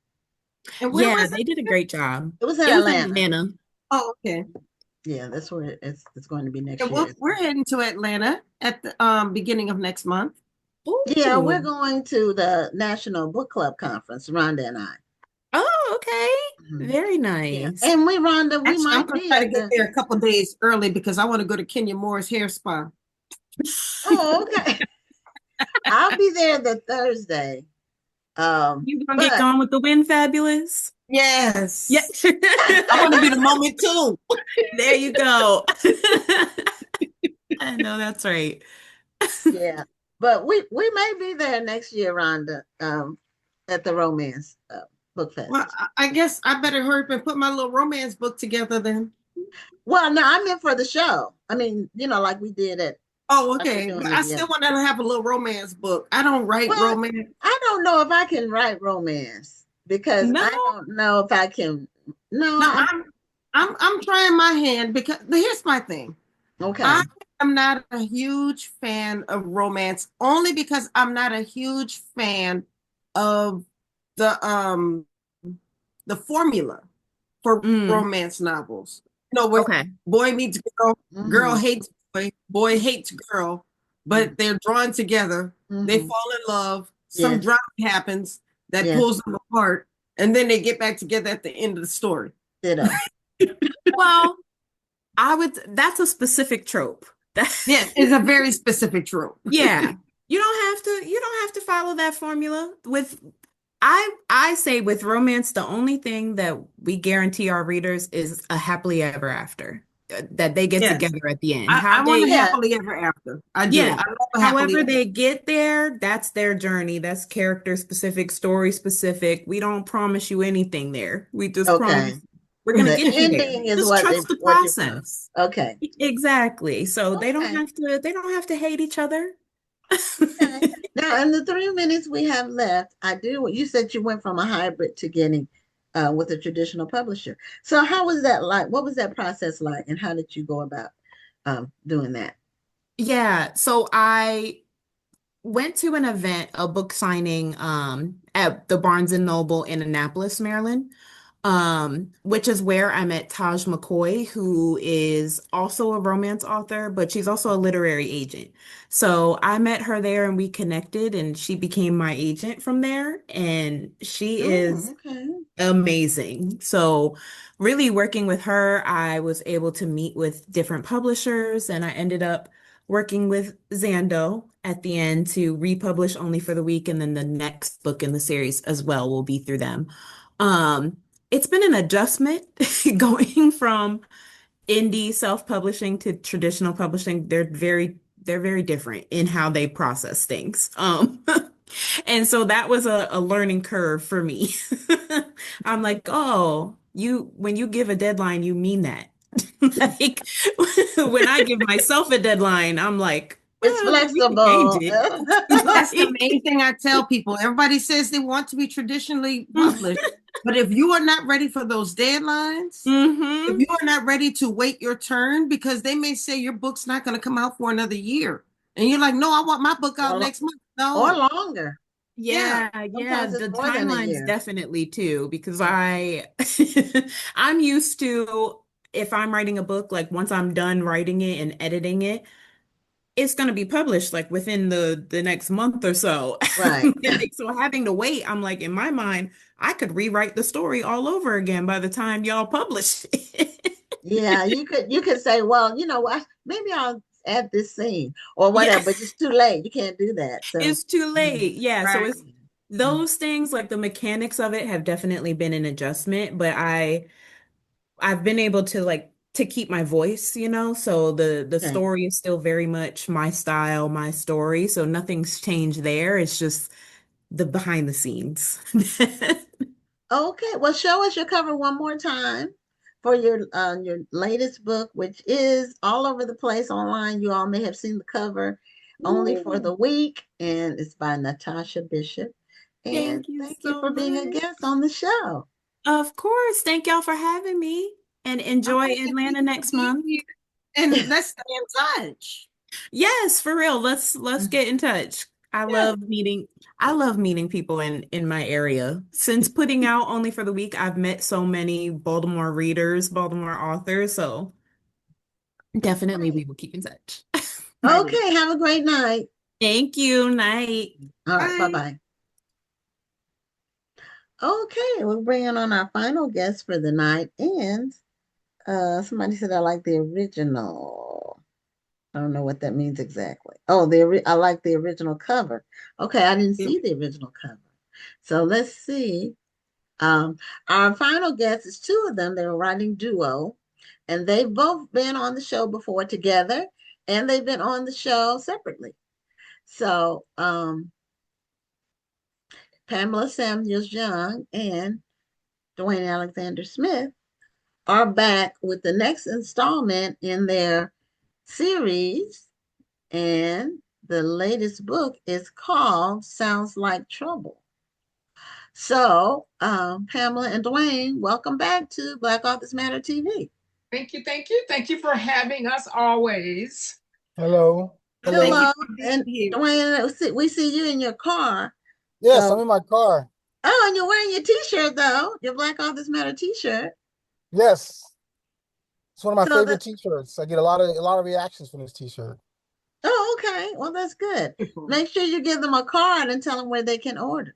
And where Yeah, was they did a it? great job. It was in It was in Atlanta. Atlanta. Oh, okay. Yeah, that's where it's going to be next And year. we're heading to Atlanta at the beginning of next month. Yeah, we're Ooh. going to the National Book Club Conference, Rhonda and I. Oh, okay. Mhm. Very Yeah, nice. and Rhonda, we Actually, I'm might going to be try to at get the. there a couple days early because I want to go to Kenya Moore's hair spa. Oh, okay. I'll be there the Thursday. You gonna get But gone with the wind, fabulous? Yeah. Yes. I want to be the moment too. There you go. I know that's right. yeah, but we may be there next year, Rhonda, at the Romance Book Well, Fest. I guess I better hurry up and put my little romance book together then. Well, no, I meant for the show. I mean, like we did Oh, like we're okay. doing But it. I Yeah. still want to have a little romance book. I don't write Well, romance. I don't know if I can write romance because No. I don't know if I can. No, No, I'm trying my hand because here's my thing. I okay. am not a huge fan of romance only because I'm not a huge fan of the the formula for Mm, romance novels. Where okay. boy meets girl, girl Hmm. hates boy, boy hates girl, but they're drawn together. They Hmm. fall in love. Some Yes. drama happens that Yes. pulls them apart, and then they get back together at the end of the story. Ditto. Well, that's a specific trope. That, Yes, it's a very specific trope. yeah. You don't have to follow that formula. I say with romance, the only thing that we guarantee our readers is a happily ever after. That they get Yes, together at the end. I want a Yeah. happily ever after. I do. Yeah. I love a happily However ever. they get there, that's their journey. That's character specific, story specific. We don't promise you anything there. We just Okay. promise we're gonna The get you there. ending is Just trust the what you promised. process. Okay. Exactly. So they don't Okay. have to they don't have to hate each other. Okay. Now, in the 3 minutes we have left, I do. You said you went from a hybrid to getting with a traditional publisher. So, how was that like? What was that process like, and how did you go about doing that? Yeah, so I went to an event, a book signing at the Barnes and Noble in Annapolis, Maryland. Which is where I met Taj McCoy, who is also a romance author, but she's also a literary agent. So I met her there and we connected, and she became my agent from there. And she Oh, is okay. amazing. So really working with her, I was able to meet with different publishers, and I ended up working with Zando at the end to republish Only for the Week, and then the next book in the series as well will be through them. Um, it's been an adjustment going from indie self-publishing to traditional publishing. They're very different in how they process things. And so that was a learning curve for me. I'm like, oh, when you give a deadline, you mean that. Like when I give myself a deadline, I'm like, It's well, we can change flexible. it. That's the Like, main thing I tell people. Everybody says they want to be traditionally published, but if you are not ready for those deadlines, if hmm you are not ready to wait your turn, because they may say your book's not going to come out for another year, and you're like, no, I want my book out or, next month. or No, longer. Yeah. Yeah, yeah, Sometimes it's the more than a timelines year. definitely too, because I'm used to if I'm writing a book, like once I'm done writing it and editing it, it's going to be published like within the next month or so. Right. Like, so having to wait, I'm like in my mind, I could rewrite the story all over again by the time y'all publish it. Yeah, you could say, well, you know what, maybe I'll add this scene or Yeah, whatever, but it's too late. You can't do that. So it's too mhm. late. Yeah, so right? it's those things, like the mechanics of it, have definitely been an adjustment, but I've been able to to keep my voice, so the Okay. story is still very much my style, my story, so nothing's changed there. It's just the behind the scenes. Okay. Well, show us your cover one more time for your latest book, which is all over the place online. You all may have seen the cover only for Ooh, the week, and it's by Natasha Bishop. And thank you thank you so for being a much. guest on the show. Of course. Thank y'all for having me and All enjoy right, thank you Atlanta for next being month. here. And let's stay in touch. Yes, for real. Let's get in touch. Yeah. I love meeting people in my area. Since putting out only for the week, I've met so many Baltimore readers, Baltimore authors, so definitely we Great. will keep in touch. Righty. Okay. Have a great night. Thank you. Night. All right. Bye Bye. bye. Okay. We're bringing on our final guest for the night. And somebody said I like the original. I don't know what that means exactly. Oh, I like the original cover. Okay, I didn't see the original cover. So let's see. Um, our final guest is two of them. They're a writing duo, and they've both been on the show before together, and they've been on the show separately. So Pamela Samuels Young and Dwayne Alexander Smith are back with the next installment in their series. And the latest book is called Sounds Like Trouble. So, Pamela and Dwayne, welcome back to Black Authors Matter TV. Thank you, thank you. Thank you for having us always. Hello. Thank Hello. you Hello, for being and here. Dwayne, we see you in your car. Yes, I'm So, in my car. oh, and you're wearing your T-shirt though, your Black Authors Matter T-shirt. Yes. It's one of my So favorite that, t-shirts. I get a lot of reactions from this t-shirt. oh, okay, well that's good. Make sure you give them a card and tell them where they can order.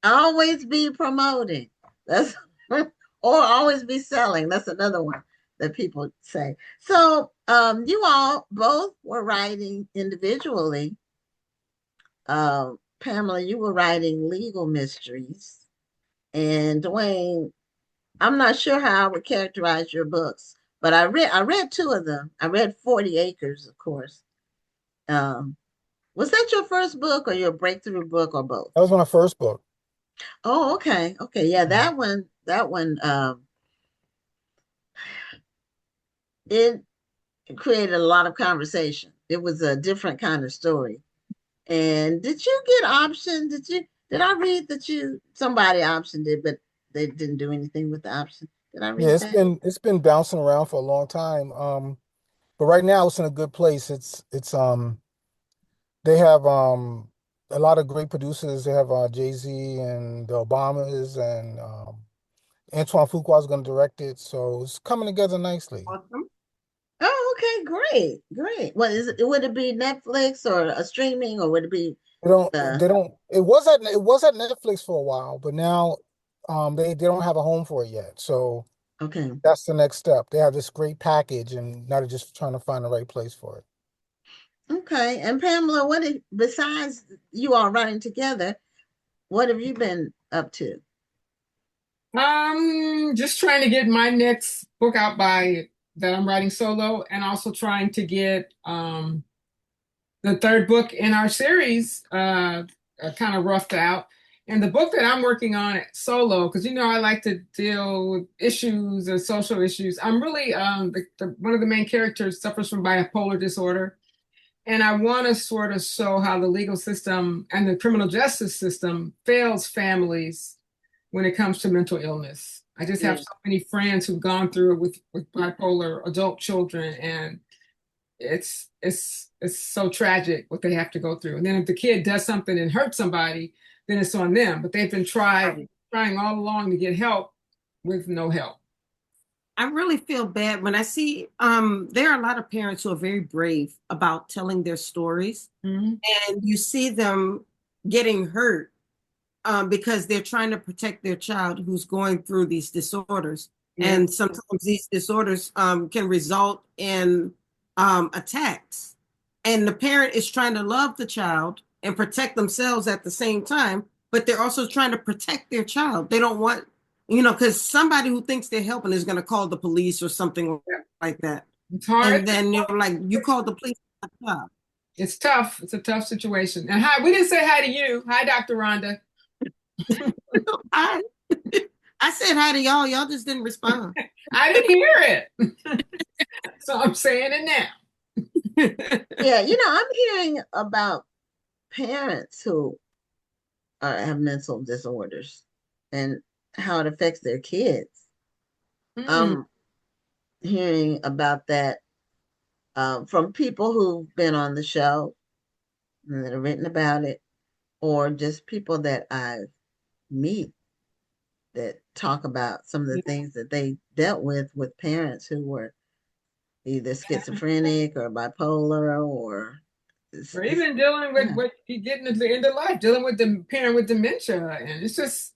Always be promoting. That's or always be selling. That's another one that people say. So you all both were writing individually. Pamela, you were writing legal mysteries. And Dwayne, I'm not sure how I would characterize your books, but I read two of them. I read 40 Acres, of course. Um, was that your first book or your breakthrough book or both? That was my first book. Oh, okay. Okay. Yeah, that one it created a lot of conversation. It was a different kind of story. And did you get optioned? Did I read that somebody optioned it, but they didn't do anything with the option? Did I Yeah, read that? it's been bouncing around for a long time. But right now it's in a good place. It's they have a lot of great producers. They have Jay-Z and the Obamas and Antoine Fuqua is going to direct it, so it's coming together nicely. Awesome. Oh, okay, great, great. What is it? Would it be Netflix or a streaming, or would it be They don't it was at Netflix for a while, but now they don't have a home for it yet. So okay? that's the next step. They have this great package and now they're just trying to find the right place for it. Okay. And Pamela, besides you all writing together, what have you been up to? Just trying to get my next book out by that I'm writing solo, and also trying to get the third book in our series kind of roughed out. And the book that I'm working on solo, because I like to deal with issues and social issues. I'm really one of the main characters suffers from bipolar disorder. And I want to sort of show how the legal system and the criminal justice system fails families when it comes to mental illness. I just have Yeah. so many friends who've gone through it with bipolar adult children, and it's so tragic what they have to go through. And then if the kid does something and hurts somebody, then it's on them. But they've been trying all along to get help with no help. I really feel bad when I see there are a lot of parents who are very brave about telling their stories, Mhm. and you see them getting hurt because they're trying to protect their child who's going through these disorders. Yeah. And sometimes these disorders can result in attacks. And the parent is trying to love the child and protect themselves at the same time, but they're also trying to protect their child. They don't want, because somebody who thinks they're helping is going to call the police or something like that. It's hard. And then you're like, you called the police. It's tough. It's a tough situation. And hi, we didn't say hi to you. Hi, Dr. Rhonda. I said hi to y'all. Y'all just didn't respond. I didn't hear it. So I'm saying it now. Yeah, I'm hearing about parents who have mental disorders and how it affects their kids. I'm hearing about that from people who've been on the show and that have written about it, or just people that I meet that talk about some of the things that they dealt with parents who were either schizophrenic or bipolar or even dealing with what you get into the end of life, dealing with the parent with dementia. And it's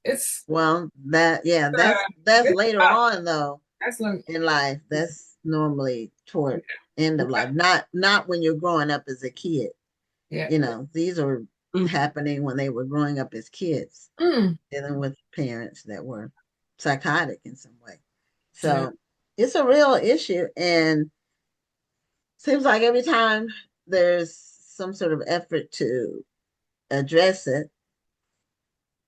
well, that's later on though. That's in life. That's normally toward end of life, not when you're growing up as a kid. Yeah. These are happening when they were growing up as kids, dealing with parents that were psychotic in some way. So it's a real issue, and seems like every time there's some sort of effort to address it,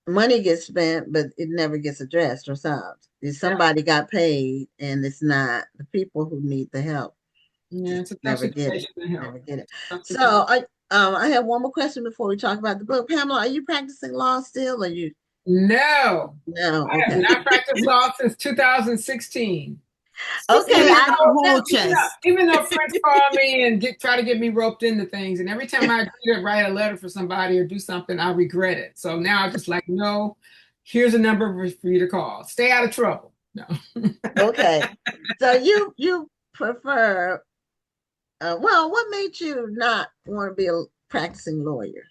money gets spent, but it never gets addressed or solved. Somebody got paid, and it's not the people who need the help. Yeah, it's a never get it. Never get it. So I have one more question before we talk about the book. Pamela, are you practicing law still, or you? No. No. Okay. I have not practiced law since 2016. Okay. Even though friends call me and try to get me roped into things, and every time I do to write a letter for somebody or do something, I regret it. So now I'm just like, no, here's a number for you to call. Stay out of trouble. No. Okay. So you prefer, well, what made you not want to be a practicing lawyer?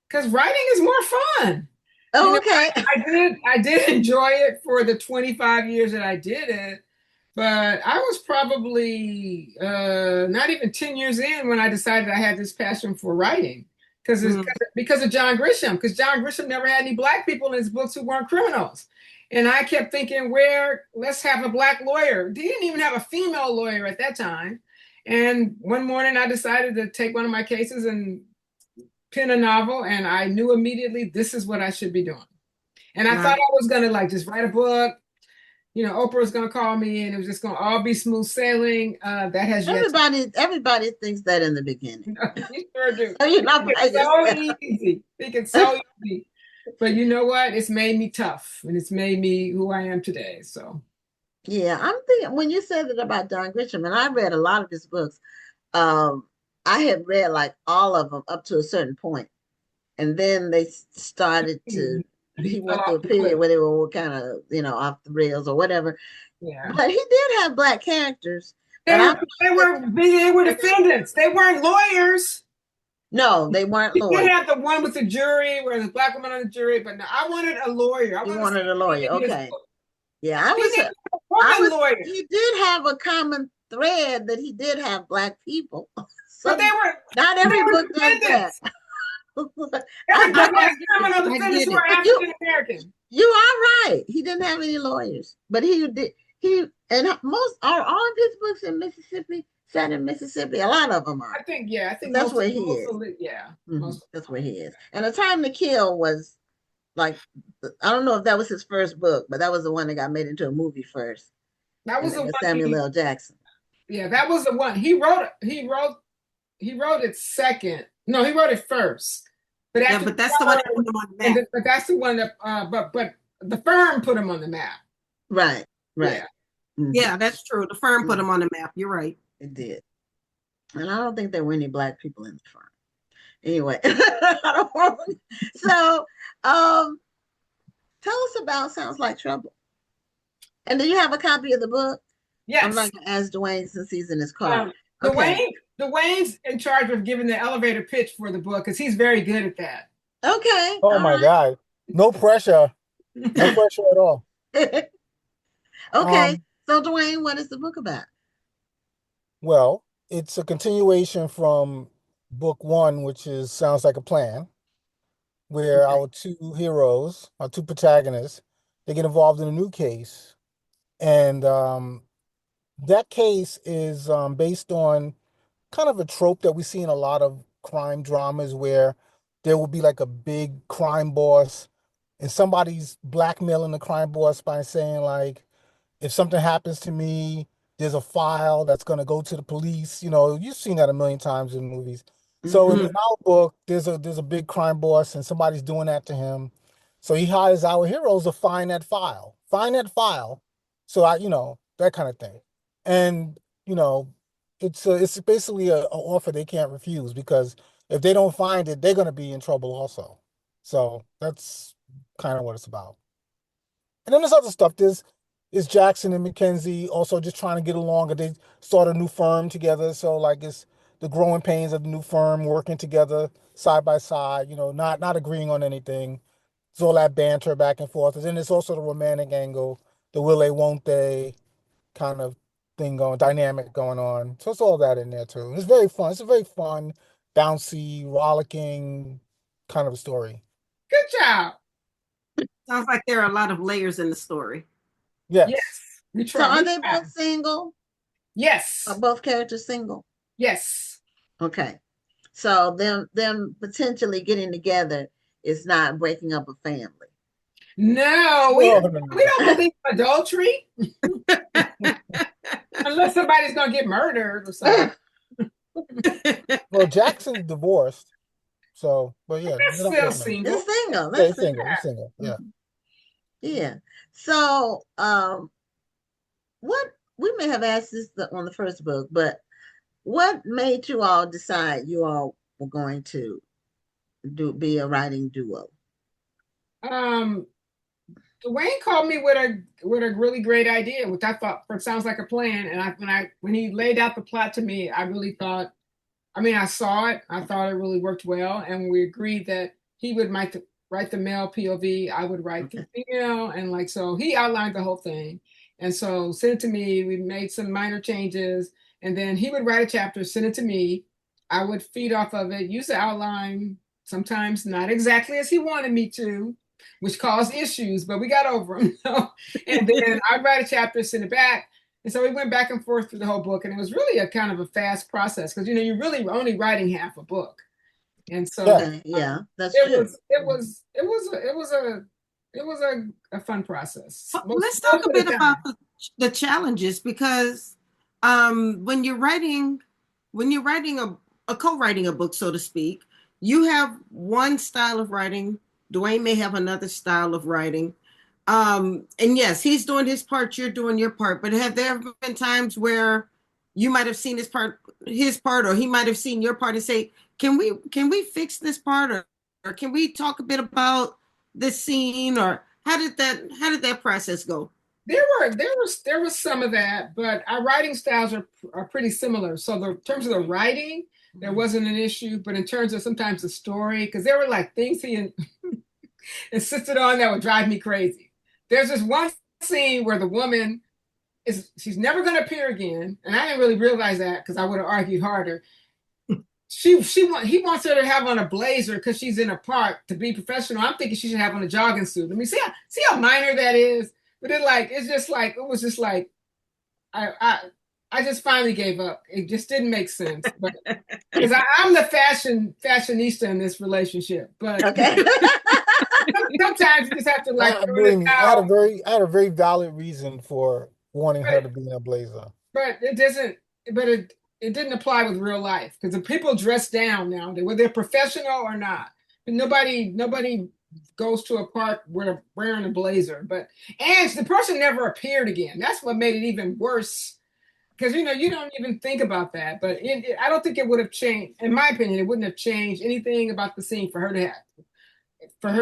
Because writing is more fun. Oh, okay. I did enjoy it for the 25 years that I did it, but I was probably not even 10 years in when I decided I had this passion for writing because of John Grisham, because John Grisham never had any Black people in his books who weren't criminals. And I kept thinking, let's have a Black lawyer. He didn't even have a female lawyer at that time. And one morning I decided to take one of my cases and pen a novel, and I knew immediately this is what I should be doing. And I thought I was going to just write a book. Oprah was going to call me and it was just going to all be smooth sailing. That has everybody thinks that in the beginning. You sure do. So you're not so easy. Think it's so easy. But you know what? It's made me tough, and it's made me who I am today. So yeah, I'm thinking when you said that about John Grisham, and I read a lot of his books. I had read like all of them up to a certain point, and then they started to. He went through a period where they were kind of, off the rails or whatever. Yeah, but he did have Black characters. They were defendants. They weren't lawyers. No, they weren't lawyers. You had the one with the jury, where the Black woman on the jury, but no, I wanted a lawyer. You wanted a lawyer, okay? Yeah, I was a lawyer. He did have a common thread that he did have Black people. So but they were not every book does that. Defendants were African American. You are right. He didn't have any lawyers, but he did. And all of his books in Mississippi set in Mississippi. A lot of them are. I think that's where he is. That's where he is. And A Time to Kill was like, I don't know if that was his first book, but that was the one that got made into a movie first. That was the one. Samuel L. Jackson. Yeah, that was the one. He wrote it second. No, he wrote it first. But that's the one that put him on the map. But that's the one that but the firm put him on the map. Right. Yeah. Mm-hmm. Yeah, that's true. The firm put him on the map. You're right. It did. And I don't think there were any Black people in the firm. Anyway. So tell us about Sounds Like Trouble. And do you have a copy of the book? Yes. I'm not going to ask Dwayne since he's in his car. Dwayne's in charge of giving the elevator pitch for the book because he's very good at that. Okay. Oh my God. No pressure. No pressure at all. Okay. So Dwayne, what is the book about? Well, it's a continuation from book one, which is Sounds Like a Plan, where Okay. our two heroes, our two protagonists, they get involved in a new case. And that case is based on kind of a trope that we see in a lot of crime dramas where there will be like a big crime boss and somebody's blackmailing the crime boss by saying like, if something happens to me, there's a file that's going to go to the police. You know, you've seen that a million times in movies. So in Mm-hmm. our book, there's a big crime boss and somebody's doing that to him. So he hires our heroes to find that file. Find that file. So that kind of thing. And, you know, it's basically a offer they can't refuse because if they don't find it, they're going to be in trouble also. So that's kind of what it's about. And then there's other stuff. There's Jackson and Mackenzie also just trying to get along. And they start a new firm together. So like it's the growing pains of the new firm working together side by side, not agreeing on anything. It's all that banter back and forth. And then there's also the romantic angle, the will they, won't they kind of dynamic going on. So it's all that in there too. It's very fun. It's a very fun, bouncy, rollicking kind of a story. Good job. Sounds like there are a lot of layers in the story. Yes. Yes. We So try. are they both single? Yes. Are both characters single? Yes. Okay. So them potentially getting together is not breaking up a family. No, we don't believe in adultery. Unless somebody's gonna get murdered or something. Well, Jackson's divorced. So, but yeah, It's still single. It's single. Yeah, he's single. He's single. Yeah. Yeah. So what we may have asked this on the first book, but what made you all decide you all were going to be a writing duo? Dwayne called me with a really great idea, which I thought sounds like a plan. And when he laid out the plot to me, I really thought, I saw it. I thought it really worked well, and we agreed that he would write the male POV, I would write the female, and so he outlined the whole thing, and so sent it to me. We made some minor changes, and then he would write a chapter, send it to me. I would feed off of it, use the outline, sometimes not exactly as he wanted me to, which caused issues, but we got over them. And then I'd write a chapter, send it back. And so we went back and forth through the whole book, and it was really a kind of a fast process because you're really only writing half a book, and so that's true. It was a fun process. Let's talk a bit about the challenges because when you're writing a co-writing a book, so to speak, you have one style of writing. Dwayne may have another style of writing. And yes, he's doing his part, you're doing your part, but have there ever been times where you might have seen his part, or he might have seen your part and say, can we fix this part, or can we talk a bit about this scene, or how did that process go? There was some of that, but our writing styles are pretty similar. So in terms of the writing, there wasn't an issue, but in terms of sometimes the story, because there were like things he insisted on that would drive me crazy. There's this one scene where the woman she's never going to appear again, and I didn't really realize that because I would have argued harder. He wants her to have on a blazer because she's in a park to be professional. I'm thinking she should have on a jogging suit. I mean, see how minor that is. But it was just like I just finally gave up. It just didn't make sense. But because I'm the fashionista in this relationship. But okay. Sometimes you just have to I had a very valid reason for wanting her to be in a blazer. But it doesn't. But it didn't apply with real life because the people dress down now, whether they're professional or not. But nobody goes to a park wearing a blazer. And the person never appeared again. That's what made it even worse. Because you don't even think about that. But I don't think it would have changed. In my opinion, it wouldn't have changed anything about the scene for her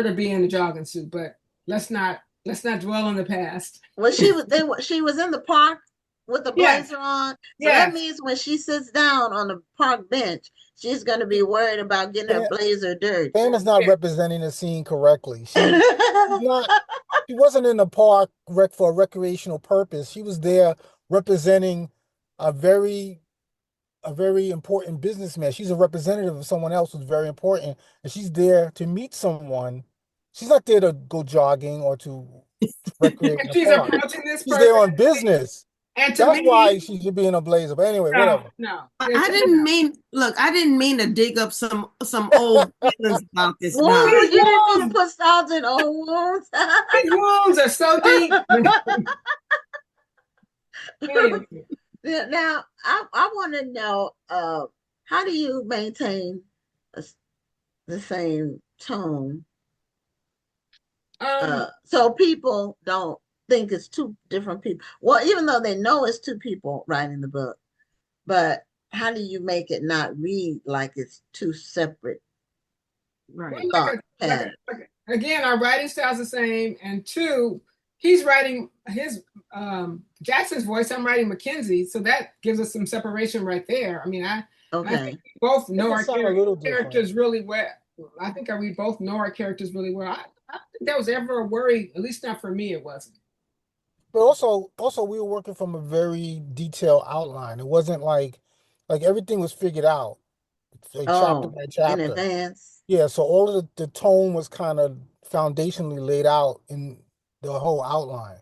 to be in the jogging suit. But let's not dwell on the past. Well, she was in the park with the blazer on. So that means when she sits down on the park bench, she's going to be worried about getting her blazer dirty. Pamela's not representing the scene correctly. She wasn't in the park for a recreational purpose. She was there representing a very a very important businessman. She's a representative of someone else who's very important, and she's there to meet someone. She's not there to go jogging or to recreate in And the she's park. approaching this She's there person, on business. and to That's why me, she's being a blazer. But anyway, no, whatever. no. I didn't mean, look, I didn't mean to dig up some old feelings about this now. Wounds, you didn't mean to wounds, put salt in old wounds. these wounds are so deep. Anyway. Now, I want to know, how do you maintain the same tone, so people don't think it's two different people? Well, even though they know it's two people writing the book, but how do you make it not read like it's two separate Right. thought patterns? Again, our writing style's the same, and two, he's writing his Jackson's voice. I'm writing Mackenzie's, so that gives us some separation right there. I mean, I think we both know our characters really well. I think we both know our characters really well. I don't think that was ever a worry, at least not for me. It wasn't. But also we were working from a very detailed outline. It wasn't like everything was figured out, like chapter by chapter in advance. Yeah, so all of the tone was kind of foundationally laid out in the whole outline.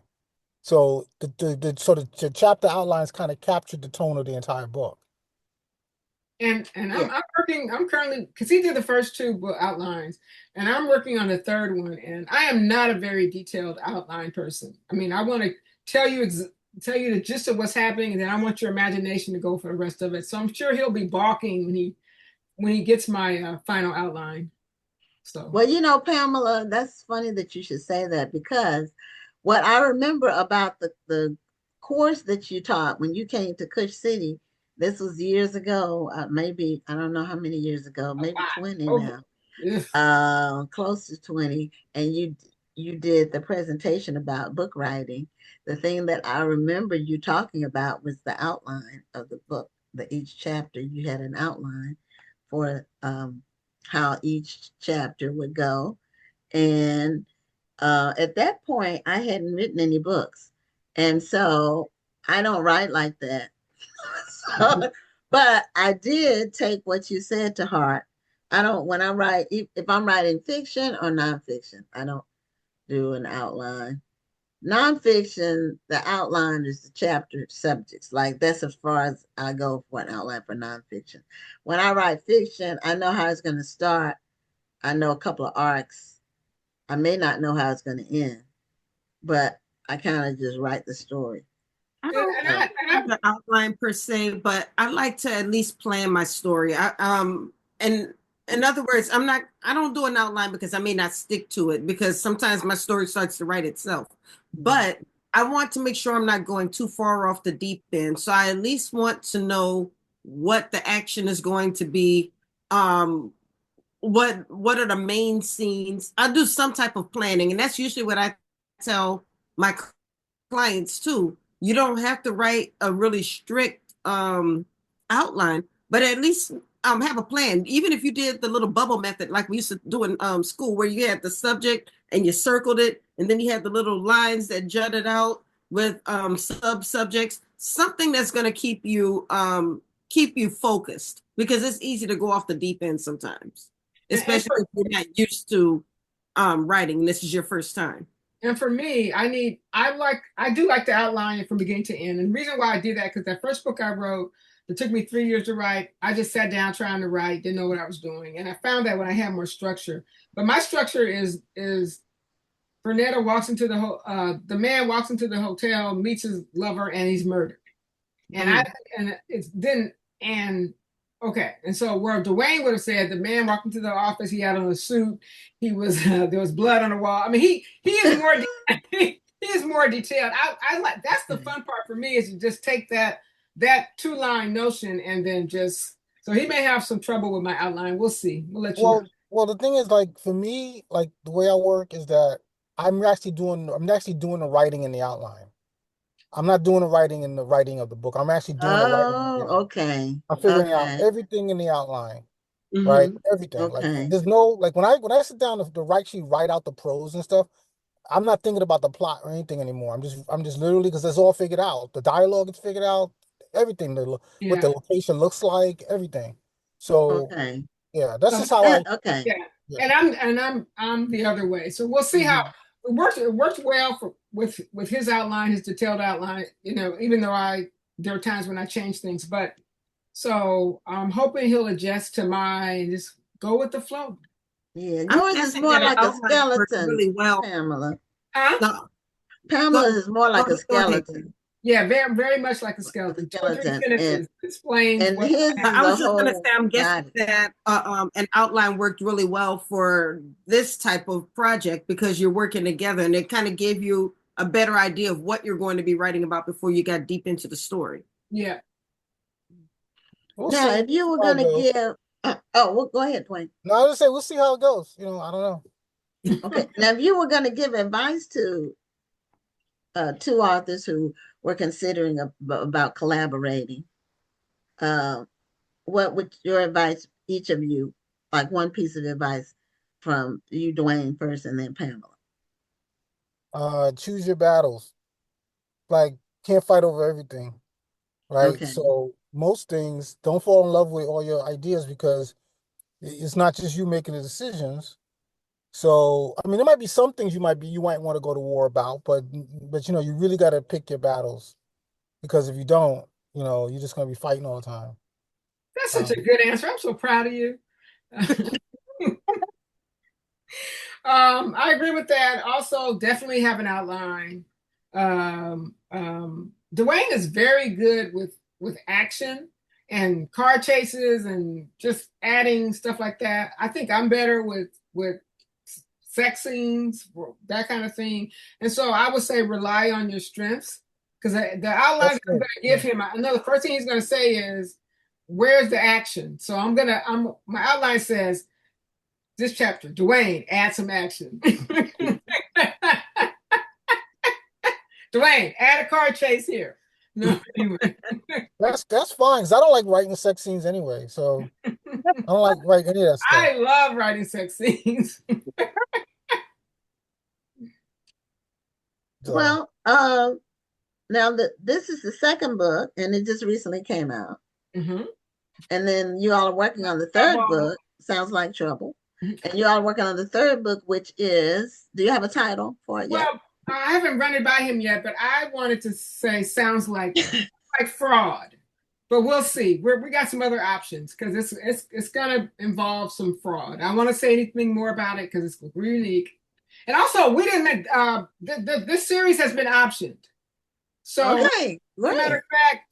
So the chapter outlines kind of captured the tone of the entire book. And I'm currently, because he did the first two book outlines, and I'm working on the third one, and I am not a very detailed outline person. I mean, I want to tell you the gist of what's happening, and then I want your imagination to go for the rest of it. So I'm sure he'll be balking when he gets my final outline. So, well, Pamela, that's funny that you should say that, because what I remember about the course that you taught when you came to Kush City, this was years ago, maybe, I don't know how many years ago, maybe 20 now, close to 20, and you did the presentation about book writing. The thing that I remember you talking about was the outline of the book. Each chapter, you had an outline for how each chapter would go. And at that point, I hadn't written any books. And so I don't write like that. But I did take what you said to heart. When I write, if I'm writing fiction or nonfiction, I don't do an outline. Nonfiction, the outline is the chapter subjects. Like, that's as far as I go for an outline for nonfiction. When I write fiction, I know how it's going to start. I know a couple of arcs. I may not know how it's going to end, but I kind of just write the story. I don't have the outline per se, but I like to at least plan my story. And in other words, I don't do an outline because I may not stick to it, because sometimes my story starts to write itself. But I want to make sure I'm not going too far off the deep end. So I at least want to know what the action is going to be. What are the main scenes? I do some type of planning, and that's usually what I tell my clients too. You don't have to write a really strict outline, but at least have a plan. Even if you did the little bubble method like we used to do in school, where you had the subject and you circled it, and then you had the little lines that jutted out with sub-subjects, something that's going to keep you focused, because it's easy to go off the deep end sometimes, especially if you're not used to writing. This is your first time. And for me, I do like to outline it from beginning to end. And the reason why I do that, because that first book I wrote, it took me 3 years to write. I just sat down trying to write, didn't know what I was doing. And I found that when I had more structure. But my structure is Bernetta walks into the man walks into the hotel, meets his lover, and he's murdered. And so where Dwayne would have said the man walked into the office, he had on a suit, he was there was blood on the wall. I mean, he is more he is more detailed. I like, that's the fun part for me, is to just take that 2-line notion and then so he may have some trouble with my outline. We'll see. We'll let you know. Well, the thing is, like, for me, like, the way I work is that I'm actually doing the writing in the outline. I'm not doing the writing in the writing of the book. I'm actually doing the writing. Okay. I'm figuring out everything in the outline, Mm-hmm. right? Everything. Okay. Like, there's no, like, when I sit down to write out the prose and stuff, I'm not thinking about the plot or anything anymore. I'm just literally, because it's all figured out. The dialogue is figured out. everything, what Yeah. the location looks like, everything. So Okay. yeah, that's So, just how I. Okay. yeah. Yeah. And I'm the other way. So we'll see how it works well with his outline, his detailed outline, even though there are times when I change things, but so I'm hoping he'll adjust to mine and just go with the flow. Yeah, I'm yours is guessing more that it like a outlines work skeleton, really well. Pamela. Huh? No, Pamela is more like a go ahead. skeleton. Yeah, very, very much like a A skeleton. 2 or 3 skeleton. sentences explains And what his I is a was just gonna say, whole I'm guessing body. that an outline worked really well for this type of project because you're working together, and it kind of gave you a better idea of what you're going to be writing about before you got deep into the story. Yeah. We'll Now, see if you were how it going to goes. give, well, go ahead, Dwayne. No, I just say we'll see how it goes. I don't know. Okay. Now, if you were going to give advice to two authors who were considering about collaborating, what would your advice, each of you, like one piece of advice from you, Dwayne, first, and then Pamela? Choose your battles. Like, can't fight over everything, right? Okay. So most things, don't fall in love with all your ideas because it's not just you making the decisions. So, I mean, there might be some things you might want to go to war about, but you really got to pick your battles because if you don't, you're just going to be fighting all the time. That's such a good answer. I'm so proud of you. I agree with that. Also, definitely have an outline. Dwayne is very good with action and car chases and just adding stuff like that. I think I'm better with sex scenes, that kind of thing. And so I would say rely on your strengths because the outlines I'm going to give him, I know the first thing he's going to say is, "Where's the action?" So my outline says, this chapter, Dwayne, add some action. Dwayne, add a car chase here. No, anyway. That's fine because I don't like writing sex scenes anyway. So I don't like writing any of that stuff. I love writing sex scenes. So, Well, now this is the second book, and it just recently came out. Mm-hmm. And then you all are working on the third book. Sounds like trouble. And you all are working on the third book, which is, do you have a title for it yet? Well, I haven't run it by him yet, but I wanted to say sounds like fraud. But we'll see. We got some other options because it's gonna involve some fraud. I want to say anything more about it because it's unique. And also, we didn't. This series has been optioned. So, okay, as a matter of fact,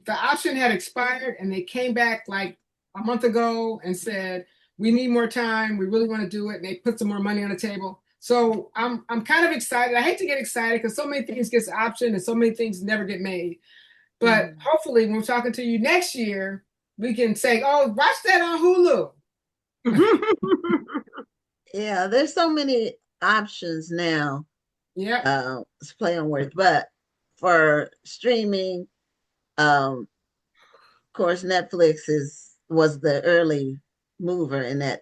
the option had expired, and they came back like a month ago and said, "We need more time. We really want to do it." And they put some more money on the table. So I'm kind of excited. I hate to get excited because so many things get optioned and so many things never get made. But hopefully, when we're talking to you next year, we can say, "Oh, watch that on Hulu." Yeah, there's so many options now. Yeah. It's play on words, but for streaming, of course, Netflix was the early mover in that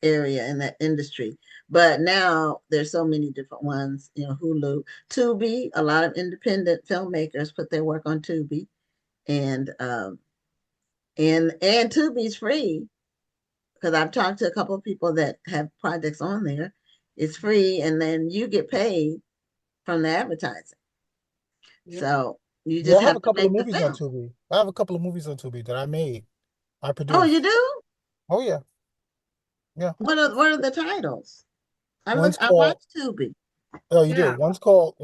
area, in that industry. But now there's so many different ones, Hulu, Tubi. A lot of independent filmmakers put their work on Tubi, and Tubi's free because I've talked to a couple of people that have projects on there. It's free, and then you get paid from the advertising. Yeah. So you just have a to couple of make the movies on film. Tubi. I have a couple of movies on Tubi that I made. I produced. Oh, you do? Oh yeah. Yeah. What are the titles? I One's watched Tubi. Oh, you did. One's called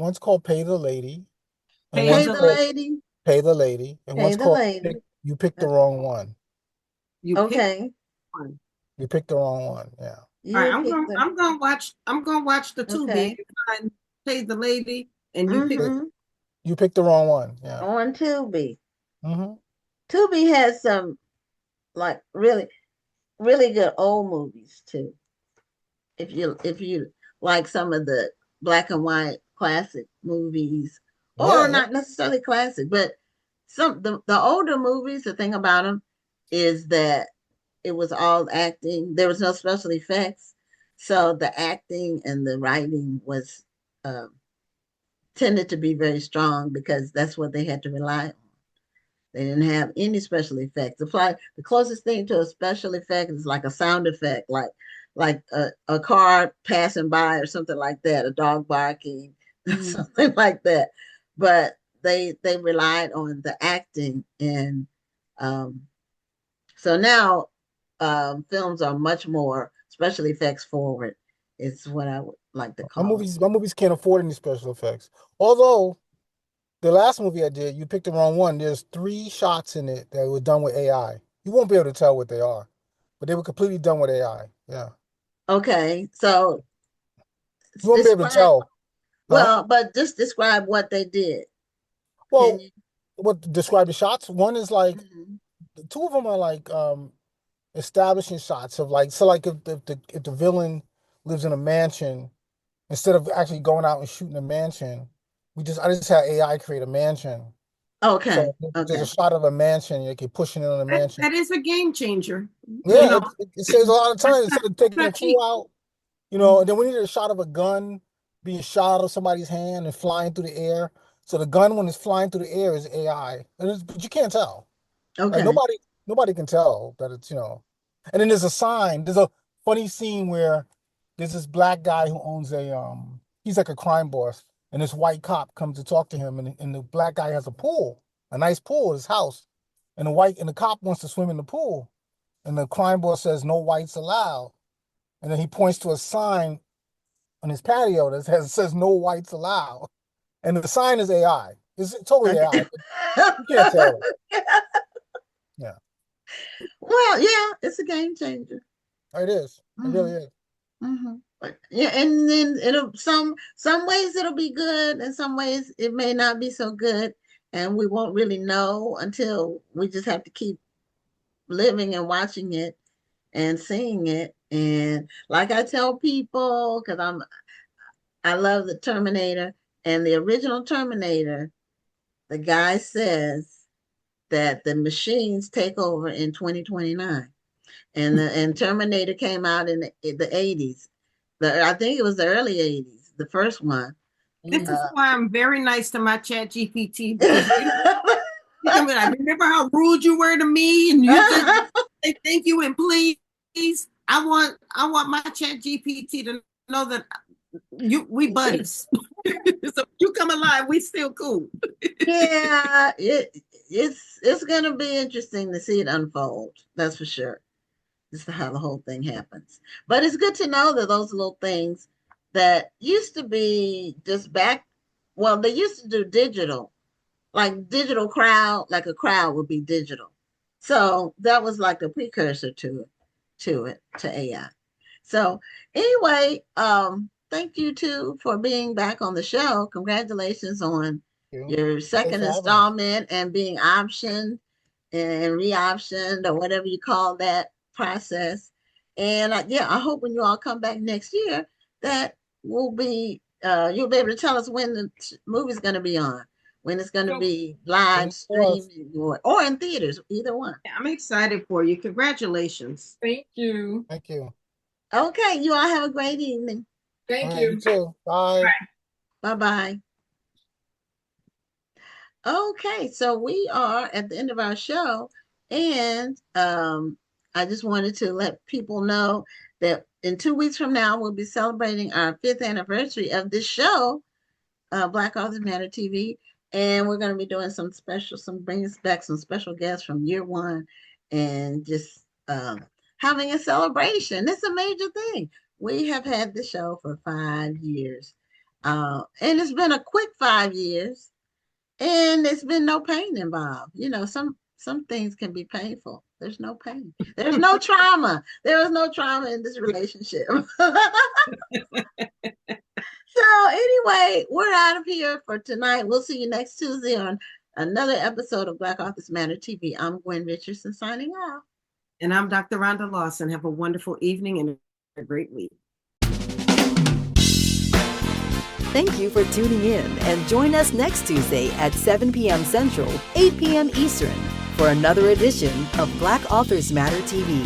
Pay the Lady, and Pay one's the called Lady. Pay the Lady, and Pay one's the called Lady. You Picked the Wrong One. Okay. You picked the wrong one. Yeah. All right, I'm gonna watch the Tubi Okay. and Pay the Lady, and You picked the wrong one. Yeah. On Tubi. Mm-hmm. Tubi has some like really, really good old movies too. If you like some of the black and white classic movies, or not necessarily classic, but the older movies, the thing about them is that it was all acting. There was no special effects. So the acting and the writing was tended to be very strong because that's what they had to rely on. They didn't have any special effects. The closest thing to a special effect is like a sound effect, like a car passing by or something like that, a dog barking, something like that. But they relied on the acting, and so now films are much more special effects forward. Is what I would like to My call it. movies can't afford any special effects. Although the last movie I did, you picked the wrong one. There's 3 shots in it that were done with AI. You won't be able to tell what they are, but they were completely done with AI. Yeah, Okay, so you won't be able to describe, tell. Huh? well, but just describe what they did. Can Well, you? what describe the shots? One is like Mhm. 2 of them are like establishing shots of like, so like if the villain lives in a mansion, instead of actually going out and shooting a mansion, I just had AI create a mansion. Okay, So there's a okay. shot of a mansion, you keep pushing it on the mansion. That is a game changer. You Yeah, know, it saves a lot of time instead of taking the not crew cheap. out, and then we needed a shot of a gun being shot out of somebody's hand and flying through the air. So the gun, when it's flying through the air, is AI. But you can't tell. Like Okay. nobody can tell that it's. And then there's a sign. There's a funny scene where there's this black guy who owns he's like a crime boss, and this white cop comes to talk to him, and the black guy has a nice pool at his house, and the cop wants to swim in the pool, and the crime boss says no whites allowed, and then he points to a sign on his patio that says no whites allowed, and the sign is AI. It's totally Okay. AI. But you can't tell. Yeah, Well, yeah, it's a game changer. it is. It really Hmm. is. Hmm. Yeah, and then it'll some ways it'll be good, and some ways it may not be so good, and we won't really know until we just have to keep living and watching it and seeing it. And like I tell people, because I love the Terminator, and the original Terminator, the guy says that the machines take over in 2029. And Terminator came out in the 80s. I think it was the early 80s, the first one. This is Uh, why I'm very nice to my chat GPT, because you can be like, remember how rude you were to me, and you just say thank you and please. I want my chat GPT to know that we buddies. So you come alive, we still cool. yeah, it's gonna be interesting to see it unfold. That's for sure. This is how the whole thing happens. But it's good to know that those little things that used to be just back, well, they used to do digital, like digital crowd, like a crowd would be digital. So that was like a precursor to AI. So anyway, thank you too for being back on the show. Congratulations on Thank you. your Thanks second for having us. installment and being optioned and re-optioned or whatever you call that process. And yeah, I hope when you all come back next year that will be you'll be able to tell us when the movie's going to be on, when it's going to So, be live 24th. streaming or in theaters, either one. I'm excited for you. Congratulations. thank you. Thank you. Okay, you all have a great evening. All Thank right, you you. too. Bye. Bye bye. Okay, so we are at the end of our show, and I just wanted to let people know that in 2 weeks from now, we'll be celebrating our 5th anniversary of this show, Black Authors Matter TV, and we're going to be doing bringing back some special guests from year one, and just having a celebration. It's a major thing. We have had the show for 5 years, and it's been a quick 5 years and there's been no pain involved. Some things can be painful. There's no pain. There's no trauma. There is no trauma in this relationship. So anyway, we're out of here for tonight. We'll see you next Tuesday on another episode of Black Authors Matter TV. I'm Gwen Richardson signing off. And I'm Dr. Rhonda Lawson. Have a wonderful evening and a great week. Thank you for tuning in, and join us next Tuesday at 7 p.m. Central, 8 p.m. Eastern for another edition of Black Authors Matter TV.